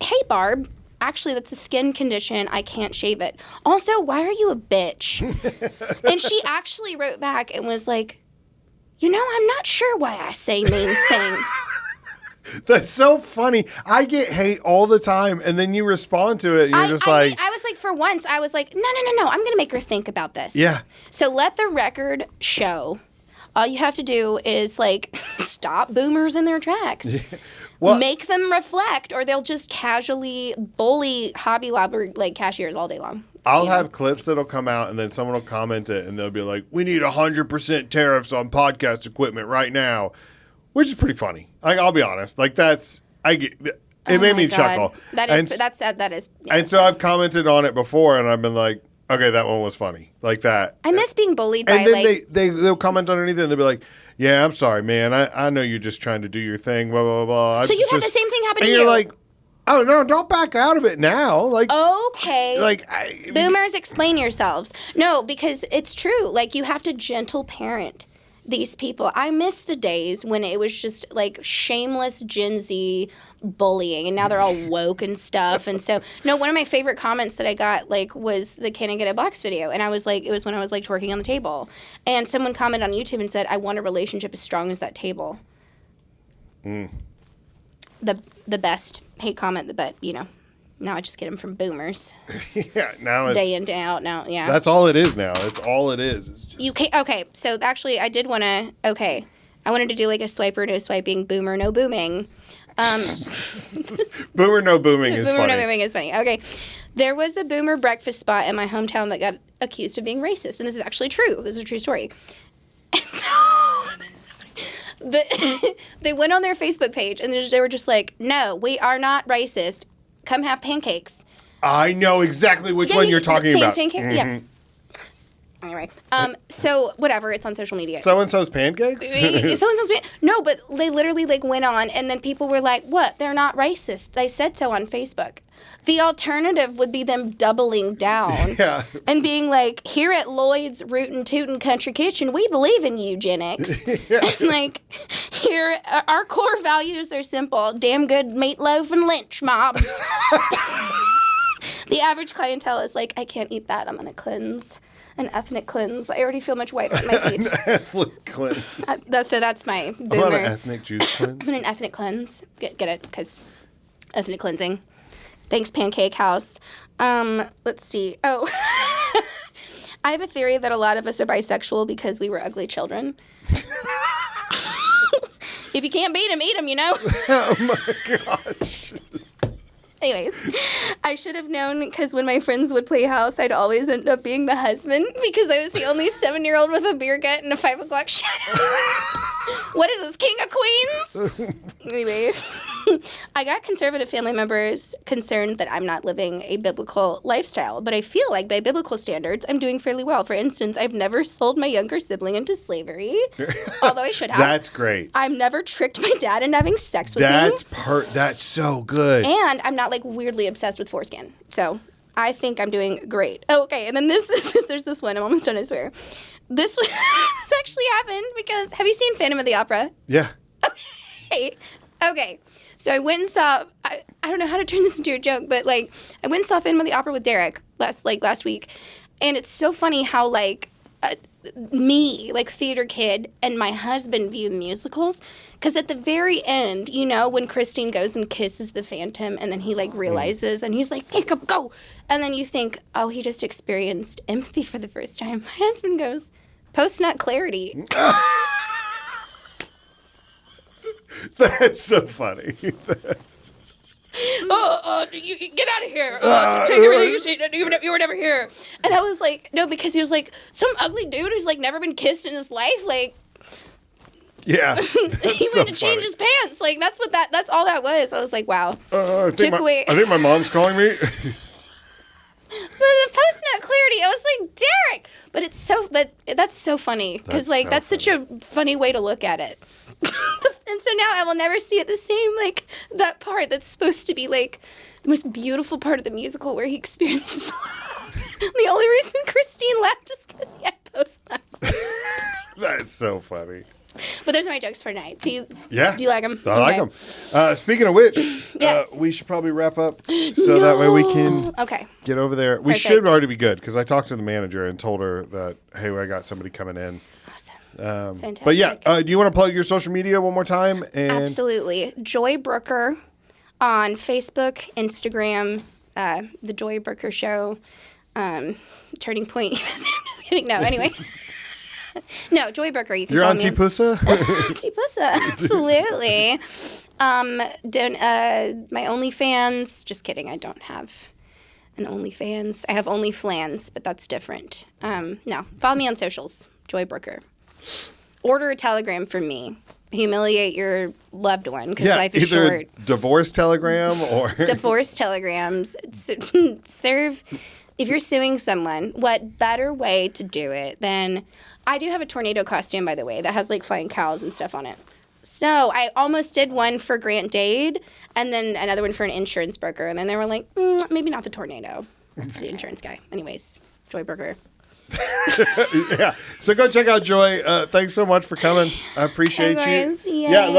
hey, Barb, actually, that's a skin condition. I can't shave it. Also, why are you a bitch? And she actually wrote back and was like, I'm not sure why I say mean things. That's so funny. I get hate all the time, and then you respond to it, and you're just like... I was like, for once, I was like, no, I'm going to make her think about this. Yeah. So let the record show. All you have to do is, like, stop boomers in their tracks. Yeah. Well, make them reflect, or they'll just casually bully Hobby Lobby, like, cashiers all day long. I'll have clips that'll come out, and then someone will comment it, and they'll be like, we need 100% tariffs on podcast equipment right now. Which is pretty funny. I'll be honest. Like it made me chuckle. That is. Yeah. And so I've commented on it before, and I've been like, okay, that one was funny, like that. I miss being bullied by. And then they'll comment underneath it, and they'll be like, yeah, I'm sorry, man. I know you're just trying to do your thing. Blah blah blah. So you had the same thing happen to you. And you're like, oh no, don't back out of it now. Like okay. Like boomers, explain yourselves. No, because it's true. Like you have to gentle parent these people. I miss the days when it was just like shameless Gen Z bullying, and now they're all woke and stuff. And so, one of my favorite comments that I got was the Can I Get a Box video, and I was like, it was when I was like twerking on the table, and someone commented on YouTube and said, I want a relationship as strong as that table. The best hate comment, but now I just get them from boomers. Yeah, now it's... Day in, day out, now, yeah. That's all it is now. It's all it is. It's just... You can't... Okay, so actually I did want to... Okay, I wanted to do like a swiper, no swiping, boomer, no booming. Boomer, no booming is funny. Boomer, no booming is funny. Okay. There was a boomer breakfast spot in my hometown that got accused of being racist, and this is actually true. This is a true story. And so... They went on their Facebook page, and they were just like, no, we are not racist. Come have pancakes. I know exactly which one you're talking about. Pancake? Mm-hmm. Anyway, so whatever, it's on social media. So-and-so's pancakes? No, but they literally like went on, and then people were like, "What? They're not racist. They said so on Facebook." The alternative would be them doubling down and being like, "Here at Lloyd's Rootin' Tootin' Country Kitchen, we believe in eugenics." And like, here, our core values are simple: damn good meatloaf and lynch mobs. The average clientele is like, "I can't eat that. I'm gonna cleanse." An ethnic cleanse. I already feel much whiter at my feet. An ethnic cleanse. So that's my boomer. How about an ethnic juice cleanse? I'm an ethnic cleanse. Get it? Because ethnic cleansing. Thanks, Pancake House. Let's see. Oh. I have a theory that a lot of us are bisexual because we were ugly children. If you can't beat them, eat them, you know? Oh, my gosh. Anyways, I should have known because when my friends would play house, I'd always end up being the husband because I was the only 7-year-old with a beer gut and a 5 o'clock shadow. What is this, King of Queens? Anyway, I got conservative family members concerned that I'm not living a biblical lifestyle, but I feel like by biblical standards, I'm doing fairly well. For instance, I've never sold my younger sibling into slavery, although I should have. That's great. I've never tricked my dad into having sex with me. That's so good. And I'm not like weirdly obsessed with foreskin. So I think I'm doing great. Oh, okay. And then there's this one. I'm almost done, I swear. This actually happened because have you seen Phantom of the Opera? Yeah. Okay. So I went and saw, I don't know how to turn this into a joke, but like I went and saw Phantom of the Opera with Derek last week. And it's so funny how like me, like theater kid, and my husband view musicals. Because at the very end, you know, when Christine goes and kisses the Phantom and then he like realizes and he's like, Jacob, go. And then you think, oh, he just experienced empathy for the first time. My husband goes, post-nut clarity. That's so funny. You get out of here. Take everything you say. You were never here. And I was like, no, because he was like, some ugly dude who's like never been kissed in his life. Like, yeah. He went to change his pants. Like, that's all that was. I was like, wow. I think my mom's calling me. But the post-nut clarity, I was like, Derek. But that's so funny because like that's such a funny way to look at it. And so now I will never see it the same, like that part that's supposed to be like the most beautiful part of the musical where he experiences love. The only reason Christine laughed is because he had post-nut. That's so funny. But those are my jokes for tonight. Do you like them? I like them. Speaking of which, yes. We should probably wrap up so that way we can get over there. We should already be good because I talked to the manager and told her that, hey, I got somebody coming in. Awesome. Fantastic. But yeah, do you want to plug your social media one more time? Absolutely. Joy Brooker on Facebook, Instagram, The Joy Brooker Show, Turning Point. I'm just kidding. No, anyway. No, Joy Brooker. You can You're follow on me. T-Pussa? T-Pussa, absolutely. My OnlyFans. Just kidding. I don't have an OnlyFans. I have OnlyFlans, but that's different. No, follow me on socials. Joy Brooker. Order a telegram from me. Humiliate your loved one because life is short. Divorce telegram or divorce telegrams. Serve. If you're suing someone, what better way to do it than... I do have a tornado costume, by the way, that has, like, flying cows and stuff on it. So I almost did one for Grant Dade and then another one for an insurance broker. And then they were like, maybe not the tornado, the insurance guy. Anyways, Joy Brooker. Yeah. So go check out Joy. Thanks so much for coming. I appreciate you. Yay. Yeah,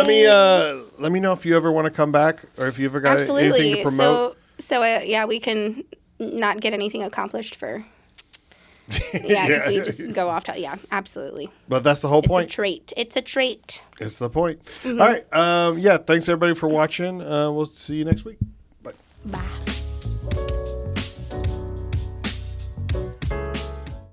let me know if you ever want to come back or if you ever got anything to promote. So we can not get anything accomplished for... Yeah, because we just go off to... Yeah, absolutely. But that's the whole point. It's a trait. It's the point. Mm-hmm. All right. Thanks, everybody, for watching. We'll see you next week. Bye. Bye.